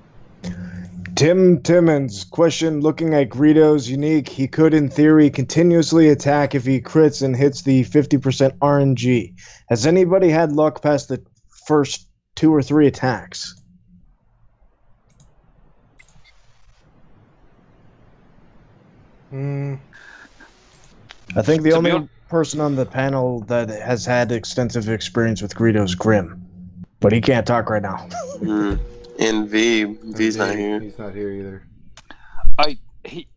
C: Tim Timmons, question, looking at Greedo's unique, he could in theory continuously attack if he crits and hits the 50% RNG. Has anybody had luck past the first 2 or 3 attacks? I think the only person on the panel that has had extensive experience with Greedo is Grim, but he can't talk right now.
E: And V's not here.
A: He's not here either.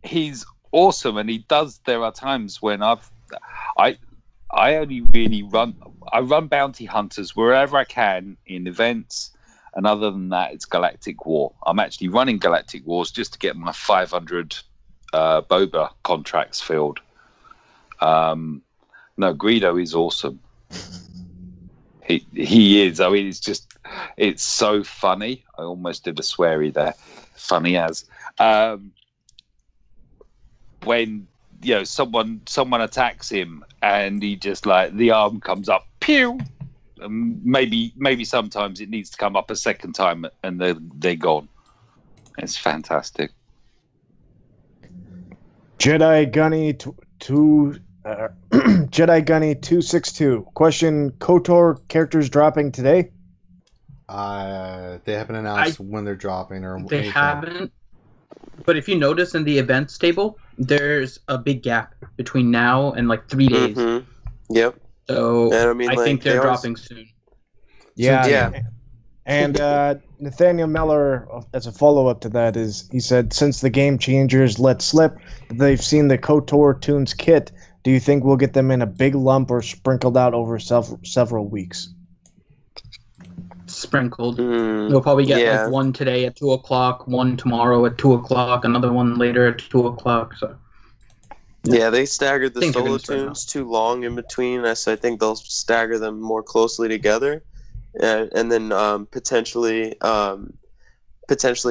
D: He's awesome, and he does. There are times when I only really run bounty hunters wherever I can in events, and other than that, it's Galactic War. I'm actually running Galactic Wars just to get my 500 Boba contracts filled. No, Greedo is awesome. He is. I mean, it's so funny. I almost did a sweary there. Funny as. When someone attacks him and he just like the arm comes up, pew. Maybe sometimes it needs to come up a second time and they're gone. It's fantastic.
C: Jedi Gunny Jedi Gunny 262. Question: KOTOR characters dropping today?
A: They haven't announced when they're dropping or
B: they
A: anything.
B: haven't. But if you notice in the events table, there's a big gap between now and like 3 days.
E: Mm-hmm. Yep.
B: So
E: and
B: I think they're dropping soon.
C: Yeah. And Nathaniel Meller, as a follow-up to that, he said, since the Game Changers let slip, they've seen the KOTOR Tunes kit. Do you think we'll get them in a big lump or sprinkled out over several weeks?
B: Sprinkled. We'll probably get like one today at 2 o'clock, one tomorrow at 2 o'clock, another one later at 2 o'clock. So.
E: Yeah, they staggered the solo tunes too long in between. So I think they'll stagger them more closely together. And then potentially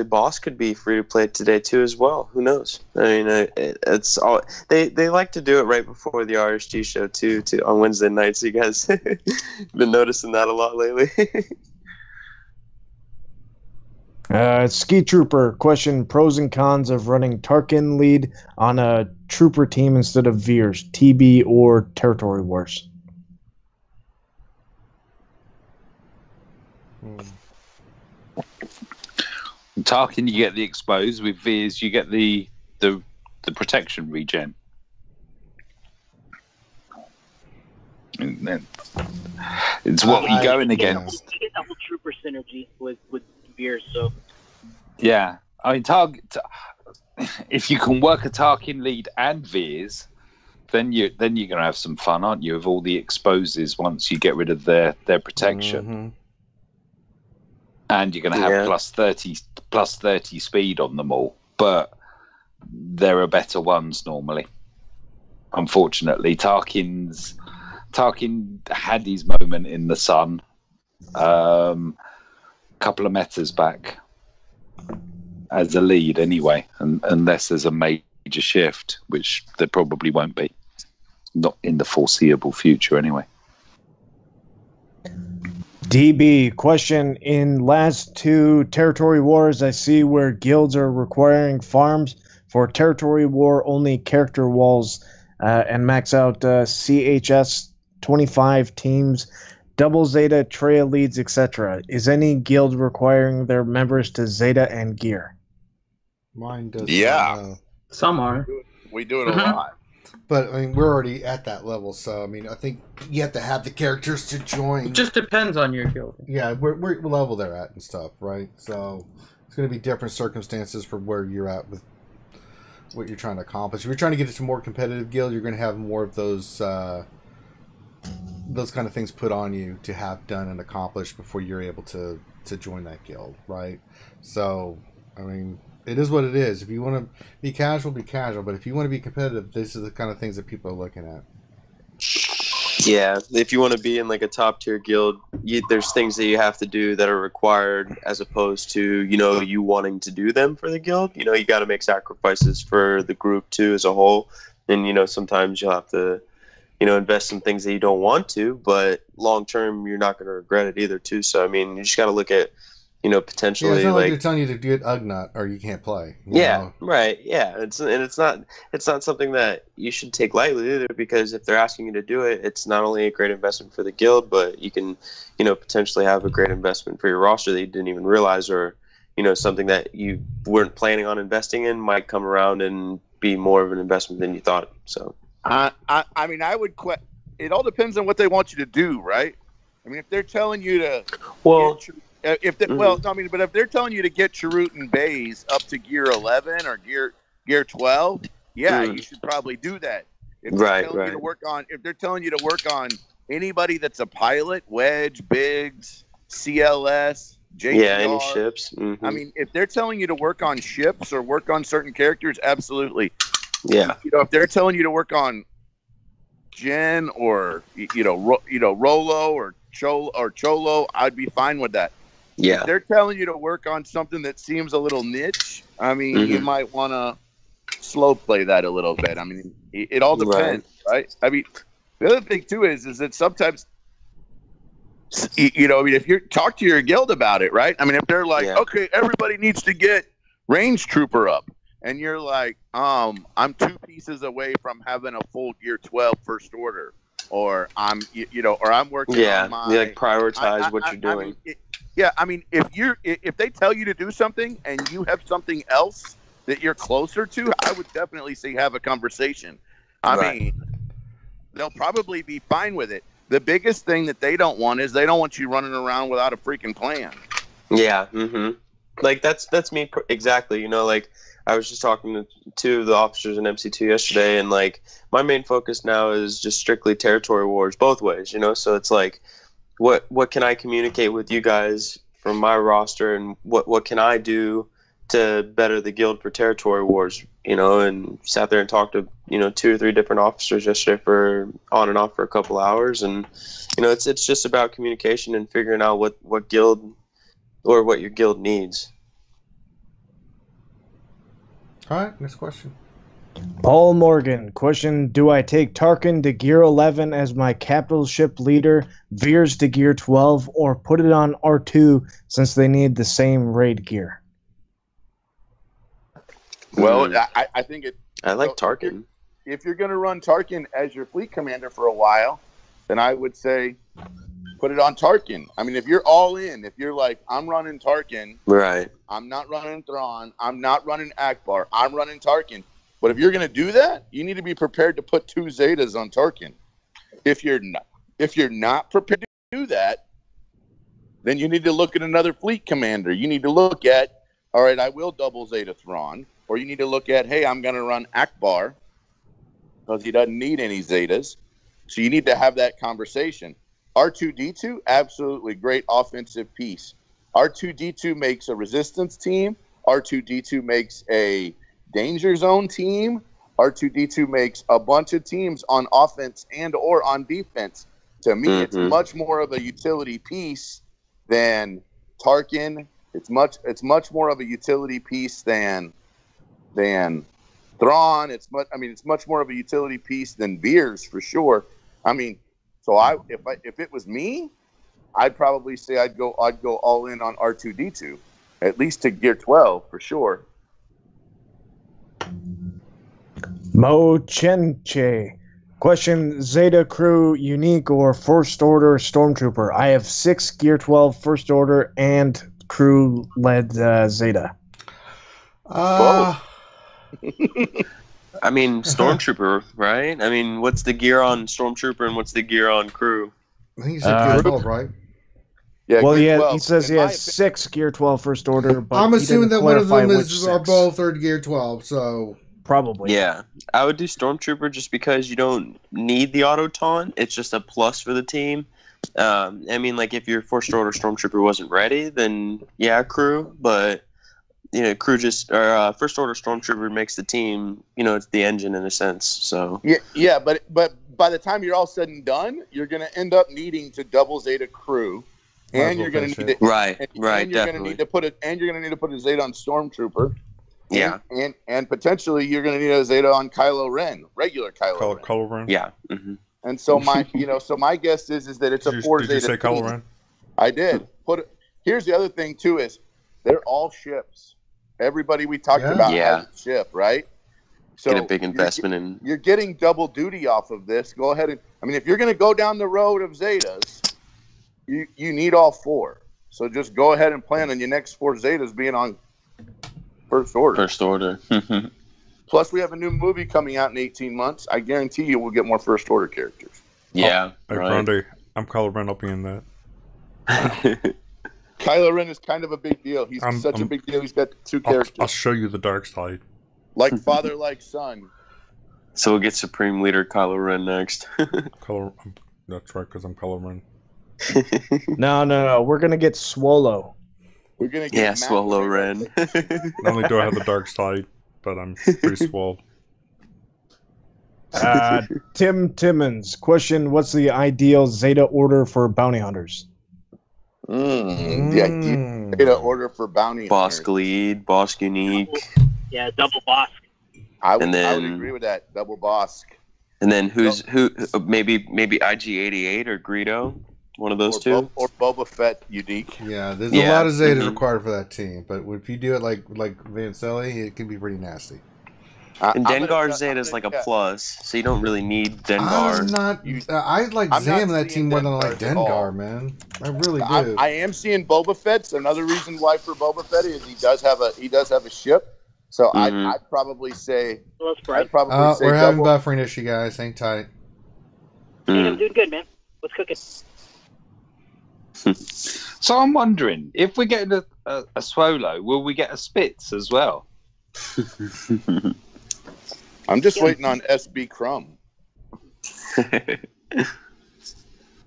E: Boss could be free to play today too as well. Who knows? I mean, it's all they like to do it right before the RSG show too on Wednesday nights. You guys been noticing that a lot lately.
C: Ski Trooper question: pros and cons of running Tarkin lead on a Trooper team instead of Veers, TB or Territory Wars.
D: Tarkin, you get the expose. With Veers, you get the protection regen. It's what you're going against.
F: You get double trooper synergy with Veers, so.
D: Yeah, I mean, if you can work a Tarkin lead and Veers, then you're gonna have some fun, aren't you? With all the exposes once you get rid of their protection. Mm-hmm. And you're going to have plus 30 speed on them all. But there are better ones normally. Unfortunately, Tarkin had his moment in the sun a couple of metas back as a lead anyway, unless there's a major shift, which there probably won't be. Not in the foreseeable future anyway.
C: DB question: in last 2 Territory Wars, I see where guilds are requiring farms for Territory War only character walls and max out CHS 25 teams, double Zeta, trail leads, etc. Is any guild requiring their members to Zeta and gear?
A: Mine does.
G: Yeah.
B: Some are.
G: We do it a lot.
A: But I mean, we're already at that level, so I mean, I think you have to have the characters to join.
B: It just depends on your guild.
A: Yeah, we're level they're at and stuff, right? So it's going to be different circumstances for where you're at with what you're trying to accomplish. If you're trying to get into more competitive guild, you're going to have more of those kind of things put on you to have done and accomplished before you're able to join that guild, right? So I mean, it is what it is. If you want to be casual, be casual. But if you want to be competitive, this is the kind of things that people are looking at.
E: Yeah, if you want to be in like a top tier guild, there's things that you have to do that are required as opposed to, you wanting to do them for the guild. You got to make sacrifices for the group too as a whole. And, sometimes you'll have to, invest some things that you don't want to, but long term, you're not going to regret it either too. So, I mean, you just got to look at, potentially.
A: Yeah, it's not like they're telling you to get Ugnut or you can't play. You know?
E: Right. Yeah, it's not something that you should take lightly either, because if they're asking you to do it, it's not only a great investment for the guild, but you can, potentially have a great investment for your roster that you didn't even realize, or something that you weren't planning on investing in might come around and be more of an investment than you thought. So
G: I mean, I would it all depends on what they want you to do, right? I mean, if they're telling you to but if they're telling you to get Chirrut and Bays up to gear 11 or gear 12, you should probably do that. If they're telling you to work on, if they're telling you to work on anybody that's a pilot, Wedge, Biggs, CLS, JGR,
E: any ships.
G: I mean, if they're telling you to work on ships or work on certain characters, absolutely.
E: Yeah.
G: If they're telling you to work on Jen or Rolo or Cholo, I'd be fine with that.
E: Yeah.
G: If they're telling you to work on something that seems a little niche, I mean, you might want to slow play that a little bit. I mean, it all depends, right? I mean, the other thing too is that sometimes, I mean, if you talk to your guild about it, right? I mean, if they're like, okay, everybody needs to get range trooper up, and you're like, I'm 2 pieces away from having a full gear 12 first order, or I'm working on my.
E: You like prioritize what you're doing.
G: I mean, if they tell you to do something and you have something else that you're closer to, I would definitely say have a conversation. I mean, they'll probably be fine with it. The biggest thing that they don't want is they don't want you running around without a freaking plan.
E: Yeah. Like that's me exactly. Like I was just talking to 2 of the officers in MC2 yesterday, and like my main focus now is just strictly territory wars both ways. So it's like, what can I communicate with you guys from my roster, and what can I do to better the guild for territory wars? And sat there and talked to 2 or 3 different officers yesterday for on and off for a couple hours, and it's just about communication and figuring out what guild or what your guild needs.
A: All right, next question.
C: Paul Morgan, question: do I take Tarkin to gear 11 as my capital ship leader, Veers to gear 12, or put it on R2 since they need the same raid gear?
G: Well, I think it.
E: I like Tarkin.
G: If you're going to run Tarkin as your fleet commander for a while, then I would say put it on Tarkin. I mean, if you're all in, if you're like, I'm running Tarkin,
E: right?
G: I'm not running Thrawn. I'm not running Akbar. I'm running Tarkin. But if you're going to do that, you need to be prepared to put 2 Zetas on Tarkin. If you're not prepared to do that, then you need to look at another fleet commander. You need to look at, all right, I will double Zeta Thrawn. Or you need to look at, hey, I'm going to run Akbar because he doesn't need any Zetas. So you need to have that conversation. R2-D2, absolutely great offensive piece. R2-D2 makes a resistance team. R2-D2 makes a danger zone team. R2-D2 makes a bunch of teams on offense and or on defense. To me, it's much more of a utility piece than Tarkin. It's much more of a utility piece than Thrawn. It's much more of a utility piece than Veers for sure. I mean, so if it was me, I'd probably say I'd go all in on R2-D2, at least to gear 12 for sure.
C: Mo Chenche, question: Zeta crew unique or first order stormtrooper? I have 6 gear 12 first order and crew led Zeta.
E: I mean, Stormtrooper, right? I mean, what's the gear on Stormtrooper and what's the gear on crew?
A: I think he's a gear 12, right?
C: Yeah, well, he says he has 6 gear 12 first order, but
A: I'm assuming that one of them are both third gear 12, so
C: probably.
E: Yeah, I would do Stormtrooper just because you don't need the auto taunt. It's just a plus for the team. I mean, like if your first order Stormtrooper wasn't ready, then yeah, crew, but crew first order Stormtrooper makes the team, it's the engine in a sense. So
G: yeah, but by the time you're all said and done, you're going to end up needing to double Zeta crew, and you're going to need to you're going to need to put a Zeta on Stormtrooper.
E: Yeah,
G: and potentially you're going to need a Zeta on Kylo Ren, regular Kylo Ren.
E: Yeah. Mm-hmm.
G: And so my guess is that it's a 4 Zeta.
H: Did you say Kylo Ren?
G: I did. Here's the other thing too is they're all ships. Everybody we talked about has a ship, right? So
E: get a big investment
G: you're getting double duty off of this. Go ahead and if you're going to go down the road of Zetas, you need all 4. So just go ahead and plan on your next 4 Zetas being on first order.
E: First order.
G: Plus, we have a new movie coming out in 18 months. I guarantee you we'll get more First Order characters.
E: Yeah.
H: Hey,
E: right.
H: Grande, I'm Kylo Ren. I'll be in that.
G: Kylo Ren is kind of a big deal. He's such a big deal. He's got 2 characters.
H: I'll show you the dark side.
G: Like father, like son.
E: So we'll get Supreme Leader Kylo Ren next.
H: That's right, because I'm Kylo Ren.
C: No. We're gonna get Swallow.
G: We're gonna get
E: Swallow Ren.
H: Not only do I have the dark side, but I'm pretty swole.
C: Tim Timmons, question: what's the ideal Zeta order for bounty hunters?
G: The ideal Zeta order for bounty hunters.
E: Bosk lead, Bosk unique.
F: Yeah, double Bosk.
G: I would agree with that. Double Bosk.
E: And then who? Maybe IG-88 or Greedo. One of those two.
G: Or Boba Fett unique.
A: Yeah, there's a lot of Zeta required for that team, but if you do it like Vancelli, it can be pretty nasty.
E: And Dengar Zeta is like a plus, so you don't really need Dengar.
A: I like Zam in that team more than I like Dengar, man. I really do.
G: I am seeing Boba Fett. So another reason why for Boba Fett is he does have a ship. So I'd probably say.
F: We're
A: having buffering issue, guys. Hang tight.
F: Hey, I'm doing good, man. What's cooking?
D: So I'm wondering, if we're getting a Swallow, will we get a Spitz as well?
G: I'm just waiting on SB Crumb.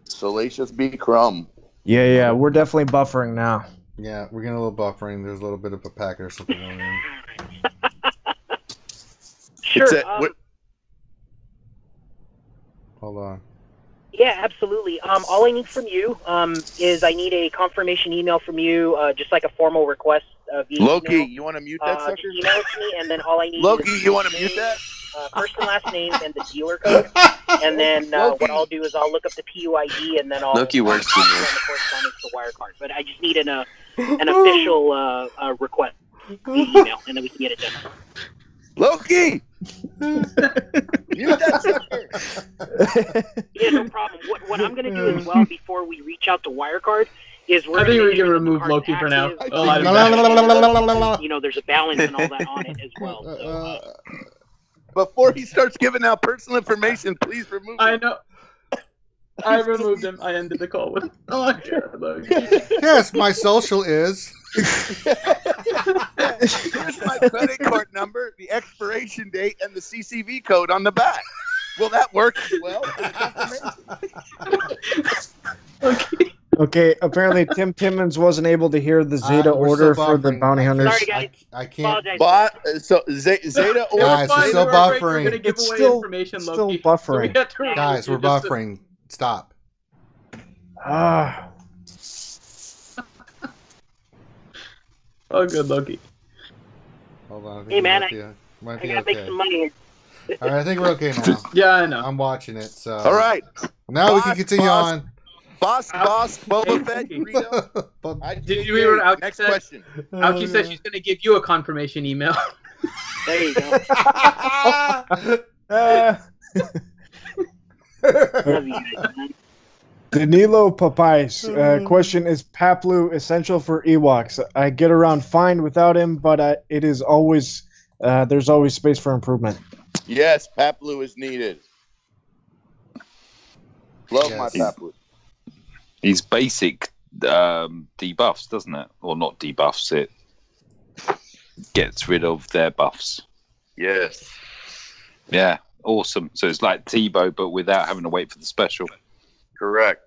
G: Salacious B Crumb.
C: Yeah, we're definitely buffering now.
A: Yeah, we're getting a little buffering. There's a little bit of a packet or something going on.
F: Sure.
A: Hold on.
F: Yeah, absolutely. All I need from you is I need a confirmation email from you, just like a formal request via
G: Loki,
F: email.
G: you want to mute that sucker?
F: Just email it to me, and then all I need
G: Loki,
F: is
G: you want to mute that?
F: First and last name and the dealer code. And then what I'll do is I'll look up the PUID, and then I'll
E: Loki works for
F: on the correspondence to Wirecard. But I just need an official request via email, and then we can get it done.
G: Loki! Mute that sucker!
F: Yeah, no problem. What I'm going to do as well before we reach out to Wirecard is
B: I think we're going to remove Loki for now.
F: You know, there's a balance and all that on it as well. So,
G: before he starts giving out personal information, please remove him.
B: I know. I removed him. I ended the call with. Oh, Loki.
A: Yes, my social is.
G: Here's my credit card number, the expiration date, and the CCV code on the back. Will that work as well?
C: Okay, apparently Tim Timmons wasn't able to hear the Zeta order for the bounty hunters.
F: Sorry, guys.
A: I can't.
G: So Zeta order.
A: Guys, we're still buffering.
B: We're going to give away
C: still buffering.
B: So
A: Guys, we're buffering. Stop.
B: Oh, good, Loki.
A: Hold on.
F: Hey, man, I
A: gotta
F: gotta make some money.
A: All right, I think we're okay now.
B: Yeah, I know.
A: I'm watching it. So.
G: All right.
A: Now we can continue on.
G: Boss, Boba Fett, Greedo.
B: Did you hear what
G: Next question.
B: Ouchie said she's going to give you a confirmation email.
F: There you go. Love you guys, man.
C: Danilo Papais, question: is Paplu essential for Ewoks? I get around fine without him, but it is always there's always space for improvement.
G: Yes, Paplu is needed. Love my Paplu.
D: He's basic debuffs, doesn't it? Or not debuffs, it gets rid of their buffs.
G: Yes.
D: Yeah, awesome. So it's like Tebow, but without having to wait for the special.
G: Correct.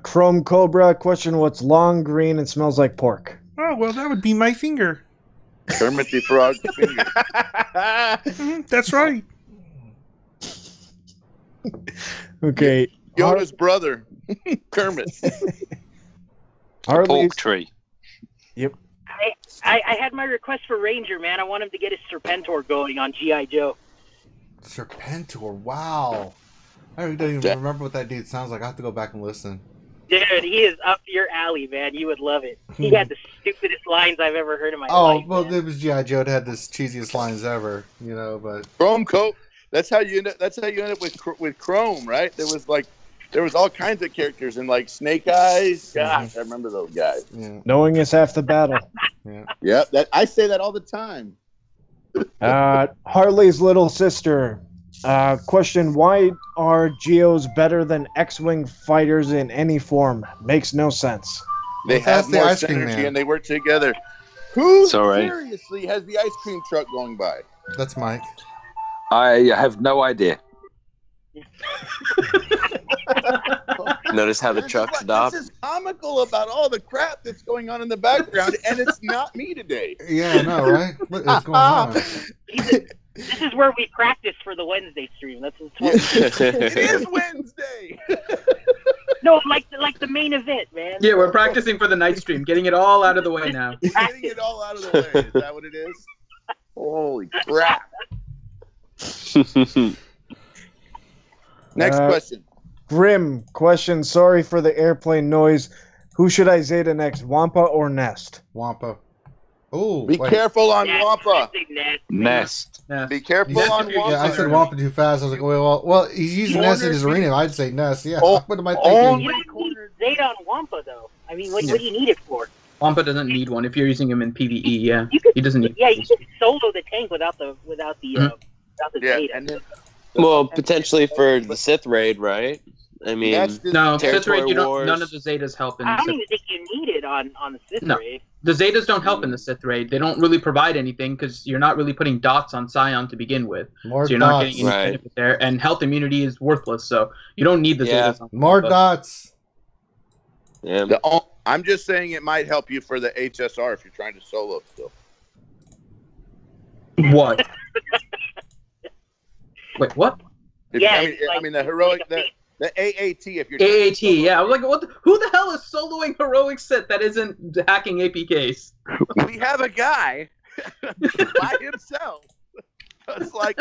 C: Chrome Cobra, question: what's long, green, and smells like pork?
H: Oh, well, that would be my finger.
G: Kermit the Frog's finger.
H: That's right.
C: Okay.
G: Yoda's brother, Kermit.
D: Pork tree.
C: Yep.
F: I had my request for Ranger, man. I want him to get his Serpentor going on G.I. Joe.
A: Serpentor, wow. I don't even remember what that dude sounds like. I have to go back and listen.
F: Dude, he is up your alley, man. You would love it. He had the stupidest lines I've ever heard in my life.
A: Oh, well,
F: man.
A: it was G.I. Joe. It had the cheesiest lines ever, you know, but...
G: Chrome Coat. That's how you end up with Chrome, right? There was all kinds of characters in like Snake Eyes. Gosh, I remember those guys.
A: Yeah.
C: Knowing is half the battle.
A: Yeah.
G: Yep. I say that all the time.
C: Harley's little sister. Question: why are Geos better than X-Wing fighters in any form? Makes no sense.
G: They have more synergy and they work together. Who seriously has the ice cream truck going by?
A: That's Mike.
D: I have no idea.
E: Notice how the truck stopped?
G: This is comical about all the crap that's going on in the background, and it's not me today.
A: Yeah, I know, right? What is going on?
F: This is where we practice for the Wednesday stream. That's what
G: it is Wednesday.
F: No, like the main event, man.
B: Yeah, we're practicing for the night stream, getting it all out of the way now.
G: Getting it all out of the way. Is that what it is? Holy crap. Next question.
C: Grim question. Sorry for the airplane noise. Who should I Zeta next, Wampa or Nest?
A: Wampa. Oh,
G: be careful on Wampa.
D: Nest.
G: Be careful on Wampa.
A: Yeah, I said Wampa too fast. I was like, well, he's using Nest in his arena. I'd say Nest. Yeah. What am I thinking?
F: You don't need Zeta on Wampa though. I mean, what do you need it for?
B: Wampa doesn't need one if you're using him in PvE. Yeah, he doesn't need.
F: Yeah, you can solo the tank without the Zeta.
G: And then,
E: well, potentially for the Sith raid, right? I mean,
B: no, Sith raid. None of the Zetas help in.
F: I don't even think you need it on the Sith raid.
B: The Zetas don't help in the Sith raid. They don't really provide anything because you're not really putting dots on Scion to begin with. So you're not getting any benefit there, and health immunity is worthless. So you don't need the Zetas.
A: More dots.
E: Yeah.
G: I'm just saying it might help you for the HSR if you're trying to solo still.
B: What? Wait, what?
G: I mean the heroic, the AAT. If you're
B: AAT, yeah. I was like, who the hell is soloing heroic Sith that isn't hacking APKs?
G: We have a guy by himself. That's like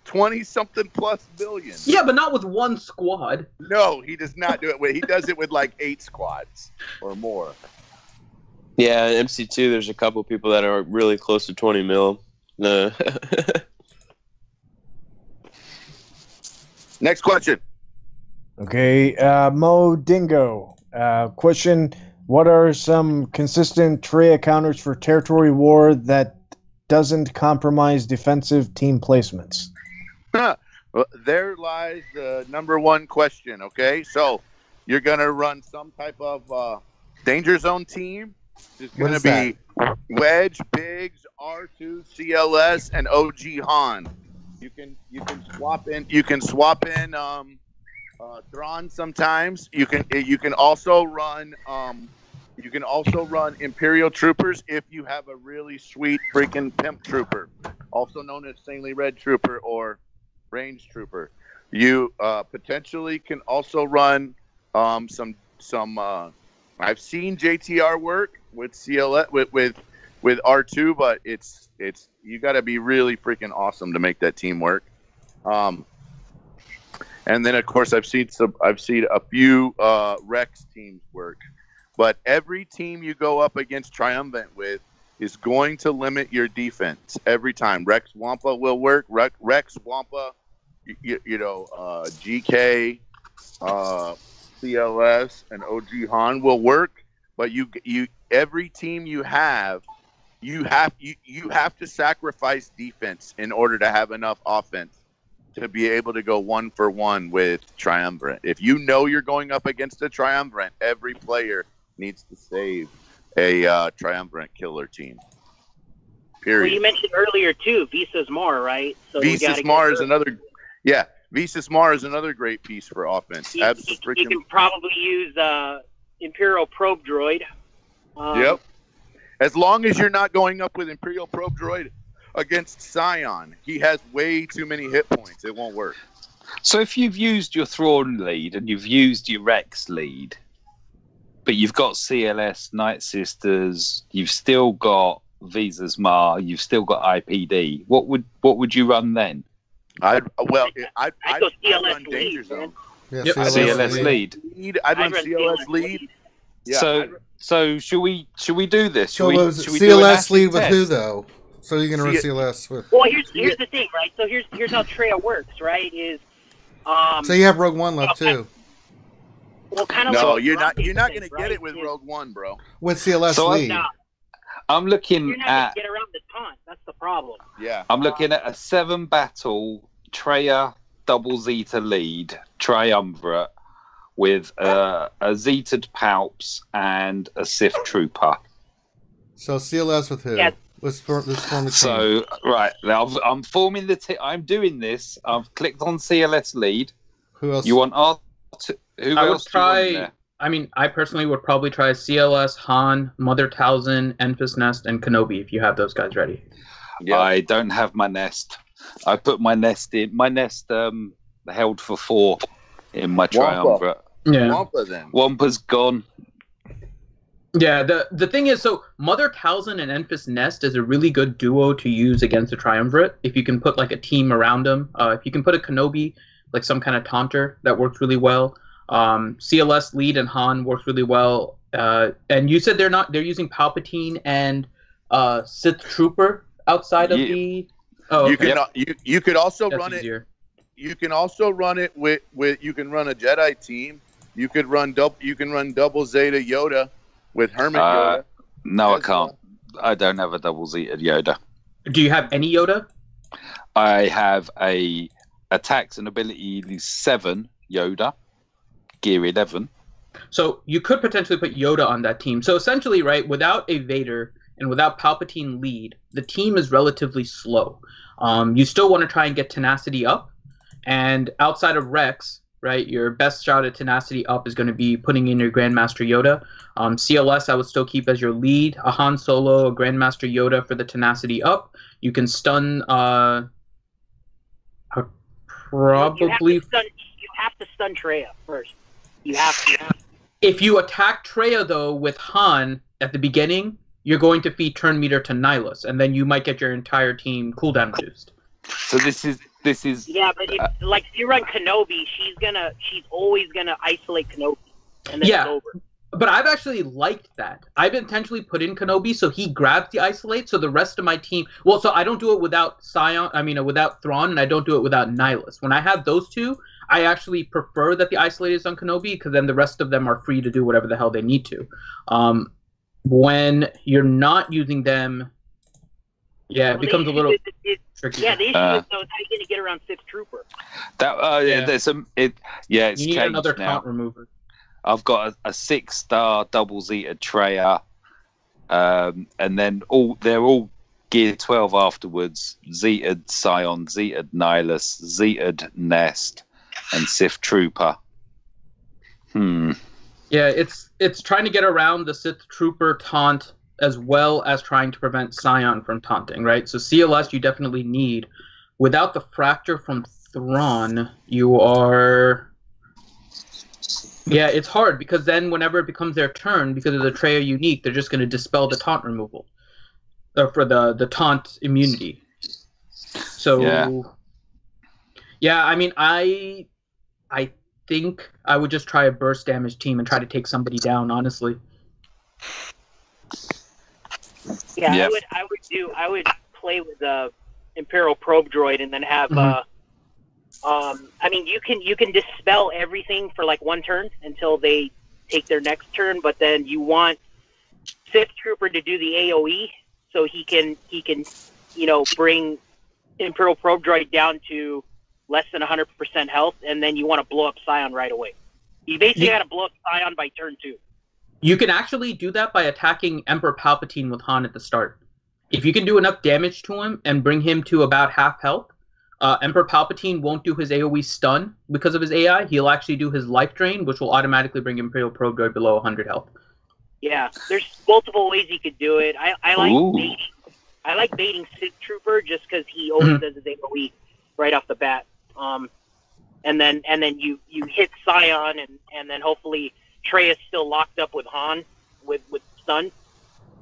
G: 20-something plus billion.
B: Yeah, but not with one squad.
G: No, he does not do it. He does it with like 8 squads or more.
E: Yeah, in MC2, there's a couple people that are really close to 20 mil. No.
G: Next question.
C: Okay, Mo Dingo. Question: what are some consistent Traya counters for territory war that doesn't compromise defensive team placements?
G: Well, there lies the number one question, okay? So you're going to run some type of danger zone team. It's going to be Wedge, Biggs, R2, CLS, and OG Han. You can swap in Thrawn sometimes. You can also run Imperial Troopers if you have a really sweet freaking pimp trooper, also known as Saintly Red Trooper or Range Trooper. You potentially can also run some. I've seen JTR work with CLS with R2, but it's you got to be really freaking awesome to make that team work. And then of course I've seen a few Rex teams work, but every team you go up against Triumvirate with is going to limit your defense every time. Rex Wampa will work. Rex Wampa, GK, CLS, and OG Han will work. But you every team you have to sacrifice defense in order to have enough offense to be able to go 1-for-1 with Triumvirate. If you know you're going up against a Triumvirate, every player needs to save a Triumvirate killer team. Period.
F: Well, you mentioned earlier too, Visas Mar, right? So
G: Visas Mar is another. Yeah, Visas Mar is another great piece for offense.
F: You can probably use Imperial Probe Droid.
G: Yep. As long as you're not going up with Imperial Probe Droid against Scion, he has way too many hit points. It won't work.
D: So if you've used your Thrawn lead and you've used your Rex lead, but you've got CLS, Night Sisters, you've still got Visas Mar, you've still got IPD, what would you run then?
G: I'd
F: go CLS
G: run Danger Zone.
A: Yeah,
D: yep, CLS lead.
G: I'd run CLS lead.
D: Yeah, so should we do this?
A: So CLS lead with who though? So you're gonna run CLS with?
F: Well, here's the thing, right? So here's how Traya works, right? Is
A: so you have Rogue One left too.
F: Well, kind of.
G: No, you're not gonna get it with Rogue One, bro.
A: With CLS lead.
F: No.
D: I'm looking
F: you're not
D: at.
F: Gonna get around the taunt. That's the problem.
G: Yeah.
D: I'm looking at a 7-battle Treya double Zeta lead triumvirate with a Zetaed Palps and a Sith Trooper.
A: So CLS with who?
F: Yeah.
A: Let's form a team.
D: So right now I'm forming the team. I'm doing this. I've clicked on CLS lead.
A: Who else?
D: You want R2? Who
B: I would
D: else do you want in
B: try.
D: there?
B: I mean, I personally would probably try CLS, Han, Mother Talzin, Enfys Nest, and Kenobi if you have those guys ready.
G: Yeah.
D: I don't have my nest. I put my nest in. My nest held for 4 in my triumvirate.
B: Yeah.
G: Wampa then.
D: Wampa's gone.
B: Yeah, the thing is, so Mother Talzin and Enfys Nest is a really good duo to use against a triumvirate. If you can put like a team around them, if you can put a Kenobi, like some kind of taunter, that works really well. CLS lead and Han works really well. And you said they're using Palpatine and Sith Trooper outside of the. Oh, okay.
G: You could also
B: That's
G: run
B: easier.
G: it. You can also run it with you can run a Jedi team. You could run double Zeta Yoda with Hermit Yoda.
D: No, I can't. I don't have a double Zeta Yoda.
B: Do you have any Yoda?
D: I have a attacks and ability 7 Yoda, gear 11.
B: So you could potentially put Yoda on that team. So essentially, right, without a Vader and without Palpatine lead, the team is relatively slow. You still want to try and get tenacity up. And outside of Rex, right, your best shot at tenacity up is going to be putting in your Grandmaster Yoda. CLS I would still keep as your lead. A Han Solo, a Grandmaster Yoda for the tenacity up. You can stun probably...
F: You have to stun Treya first. You have to.
B: If you attack Treya, though, with Han at the beginning, you're going to feed turn meter to Nihilus, and then you might get your entire team cooldown reduced.
D: So this is
F: Yeah, but if you run Kenobi, she's always gonna isolate Kenobi, and then it's over.
B: But I've actually liked that. I've intentionally put in Kenobi so he grabs the isolate, so the rest of my team. Well, so I don't do it without without Thrawn, and I don't do it without Nihilus. When I have those two, I actually prefer that the isolate is on Kenobi, because then the rest of them are free to do whatever the hell they need to. When you're not using them, it becomes a little tricky.
F: Yeah, the issue is, though, is how you going to get around Sith Trooper.
D: There's some. It's
B: you need
D: changed
B: another
D: now.
B: taunt remover.
D: I've got a 6-star double Zeta Treya, and then they're all gear 12 afterwards. Zetaed Scion, Zetaed Nihilus, Zetaed Nest, and Sith Trooper.
B: Yeah, it's trying to get around the Sith Trooper taunt as well as trying to prevent Scion from taunting, right? So CLS you definitely need. Without the Fracture from Thrawn, you are... Yeah, it's hard, because then whenever it becomes their turn, because of the Treya unique, they're just going to dispel the taunt removal. For the taunt immunity. So... Yeah, I mean, I think I would just try a burst damage team and try to take somebody down, honestly.
F: Yeah, yep. I would play with the Imperial Probe Droid and then have I mean, you can dispel everything for like one turn until they take their next turn, but then you want Sith Trooper to do the AoE so he can bring Imperial Probe Droid down to less than 100% health, and then you want to blow up Scion right away. You basically got to blow up Scion by turn 2.
B: You can actually do that by attacking Emperor Palpatine with Han at the start. If you can do enough damage to him and bring him to about half health, Emperor Palpatine won't do his AoE stun because of his AI. He'll actually do his life drain, which will automatically bring Imperial Probe Droid below 100 health.
F: Yeah, there's multiple ways you could do it. I like baiting Sith Trooper just because he always does his AoE right off the bat. And then you hit Scion, and then hopefully Trey is still locked up with Han with stun.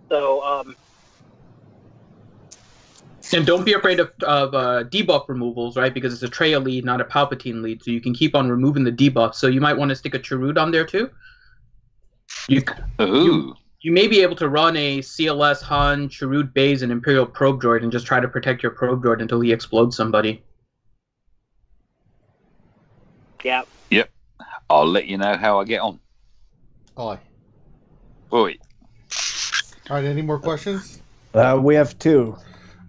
F: So
B: and don't be afraid of debuff removals, right? Because it's a Treya lead, not a Palpatine lead, so you can keep on removing the debuffs. So you might want to stick a Chirrut on there too. You may be able to run a CLS Han, Chirrut Baze, and Imperial Probe Droid and just try to protect your Probe Droid until he explodes somebody.
F: Yeah.
D: Yep. I'll let you know how I get on.
A: Aye.
D: Boy.
A: All right, any more questions?
C: We have 2.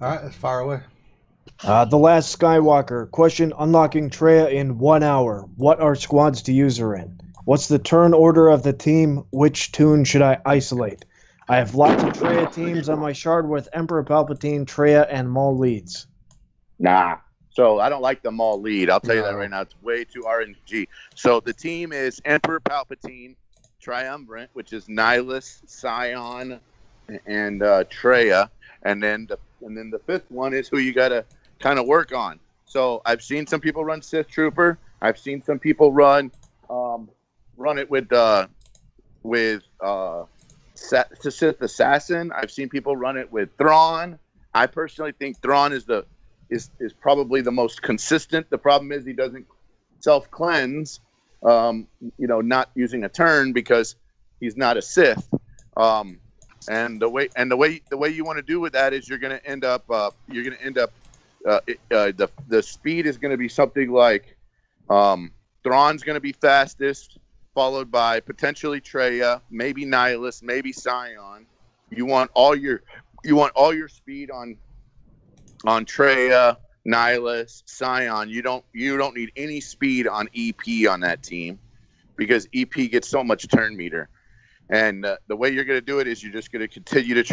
A: All right, let's fire away.
C: The Last Skywalker. Question, unlocking Treya in 1 hour. What are squads to use her in? What's the turn order of the team? Which tune should I isolate? I have lots of Treya teams on my shard with Emperor Palpatine, Treya, and Maul leads.
G: Nah. So I don't like the Maul lead. I'll tell you that right now. It's way too RNG. So the team is Emperor Palpatine, Triumvirate, which is Nihilus, Scion, and Treya. And then the fifth one is who you got to kind of work on. So I've seen some people run Sith Trooper. I've seen some people run it with Sith Assassin. I've seen people run it with Thrawn. I personally think Thrawn is probably the most consistent. The problem is he doesn't self-cleanse, not using a turn because he's not a Sith. And the way you want to do with that is you're going to end up the speed is going to be something like Thrawn's going to be fastest, followed by potentially Treya, maybe Nihilus, maybe Scion. You want all your speed on Treya, Nihilus, Scion. You don't need any speed on EP on that team because EP gets so much turn meter. And the way you're going to do it is you're just going to continue to you're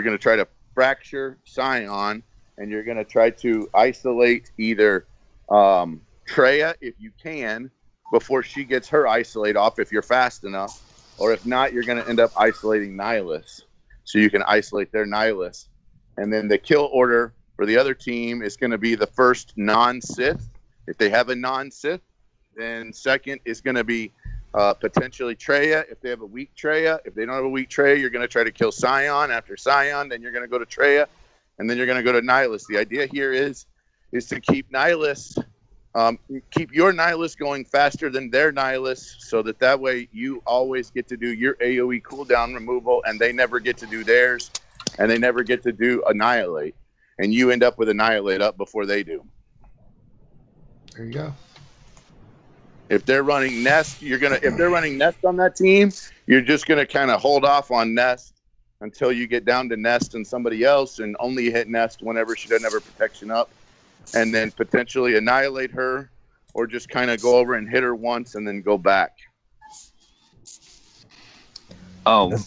G: going to try to fracture Scion, and you're going to try to isolate either Treya if you can before she gets her isolate off if you're fast enough, or if not, you're going to end up isolating Nihilus. So you can isolate their Nihilus. And then the kill order for the other team is going to be the first non-Sith. If they have a non-Sith, then second is going to be potentially Treya. If they have a weak Treya, if they don't have a weak Treya, you're going to try to kill Scion. After Scion, then you're going to go to Treya, and then you're going to go to Nihilus. The idea here is to keep Nihilus, keep your Nihilus going faster than their Nihilus, so that way you always get to do your AoE cooldown removal, and they never get to do theirs, and they never get to do Annihilate, and you end up with Annihilate up before they do.
A: There you go.
G: If they're running Nest, if they're running Nest on that team, you're just gonna kind of hold off on Nest until you get down to Nest and somebody else, and only hit Nest whenever she doesn't have her protection up, and then potentially annihilate her, or just kind of go over and hit her once and then go back.
D: Oh,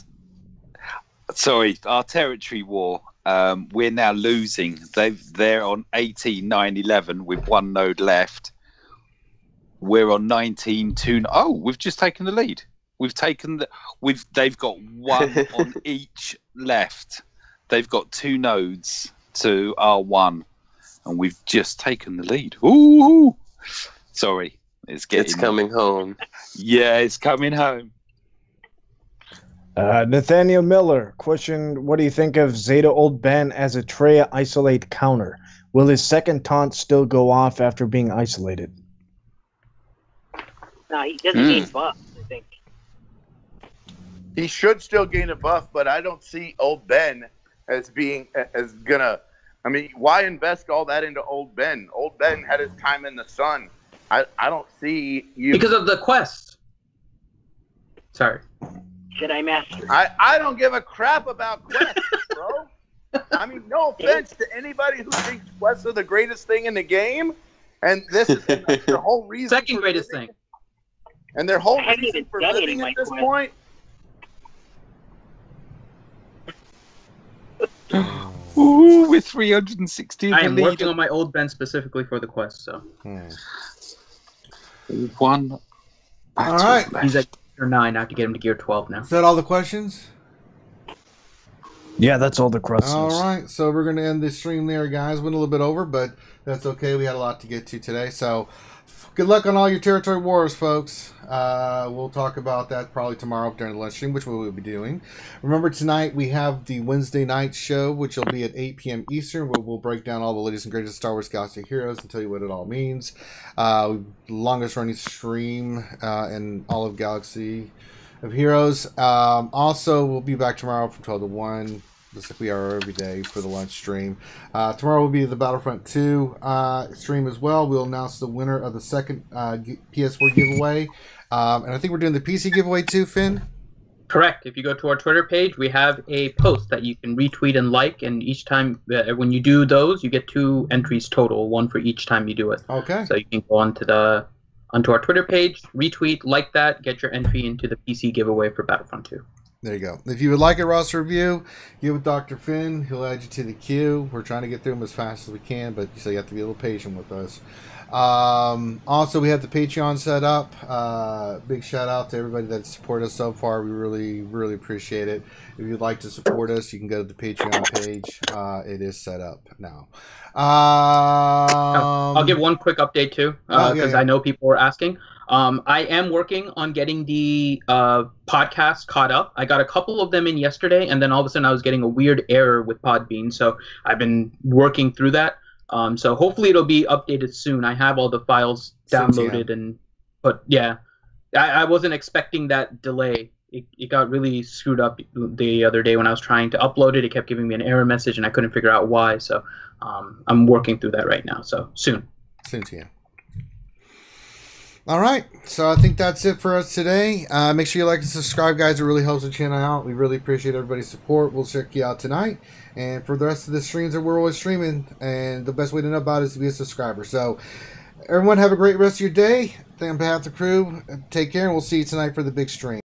D: sorry, our territory war. We're now losing. They're on 18-9-11 with one node left. We're on 19-2. Oh, we've just taken the lead. They've got one on each left. They've got 2 nodes to R1, and we've just taken the lead. Ooh, sorry, it's
E: coming home.
D: Yeah, it's coming home.
C: Nathaniel Miller, question, what do you think of Zeta Old Ben as a Treya isolate counter? Will his second taunt still go off after being isolated?
F: No, he doesn't gain buff, I think.
G: He should still gain a buff, but I don't see Old Ben as gonna. I mean, why invest all that into Old Ben? Old Ben had his time in the sun. I don't see you
B: because of the quest. Sorry.
F: Jedi Master.
G: I don't give a crap about quests, bro. I mean, no offense to anybody who thinks quests are the greatest thing in the game, and this is their whole reason.
B: Second greatest thing.
G: And their whole reason for living at this point.
D: Ooh, we're 360 in the
B: I am
D: lead.
B: working on my Old Ben specifically for the quest, so.
D: One.
A: All right.
B: He's at gear 9. I have to get him to gear 12 now.
A: Is that all the questions?
C: Yeah, that's all the questions.
A: All right, so we're going to end this stream there, guys. Went a little bit over, but that's okay. We had a lot to get to today, so good luck on all your territory wars, folks. We'll talk about that probably tomorrow during the lunch stream, which we will be doing. Remember, tonight we have the Wednesday night show, which will be at 8 p.m. Eastern, where we'll break down all the latest and greatest Star Wars Galaxy heroes and tell you what it all means. Longest running stream in all of Galaxy of Heroes. Also, we'll be back tomorrow from 12 to 1. Just like we are every day for the lunch stream. Tomorrow will be the Battlefront 2 stream as well. We'll announce the winner of the second PS4 giveaway. And I think we're doing the PC giveaway too, Finn?
B: Correct. If you go to our Twitter page, we have a post that you can retweet and like, and each time when you do those, you get 2 entries total, 1 for each time you do it.
A: Okay.
B: So you can go onto our Twitter page, retweet, like that, get your entry into the PC giveaway for Battlefront 2.
A: There you go. If you would like a roster review, get with Dr. Finn. He'll add you to the queue. We're trying to get through them as fast as we can, but so you have to be a little patient with us. Also, we have the Patreon set up. Big shout out to everybody that supported us so far. We really, really appreciate it. If you'd like to support us, you can go to the Patreon page. It is set up now.
B: I'll give one quick update too, because I know people were asking. I am working on getting the podcast caught up. I got a couple of them in yesterday, and then all of a sudden I was getting a weird error with Podbean, so I've been working through that. So hopefully it'll be updated soon. I have all the files downloaded, I wasn't expecting that delay. It got really screwed up the other day when I was trying to upload it. It kept giving me an error message, and I couldn't figure out why. So I'm working through that right now. So soon.
A: Soon to you. All right, so I think that's it for us today. Make sure you like and subscribe, guys. It really helps the channel out. We really appreciate everybody's support. We'll check you out tonight. And for the rest of the streams that we're always streaming, and the best way to know about it is to be a subscriber. So everyone have a great rest of your day. On behalf of the crew, take care, and we'll see you tonight for the big stream.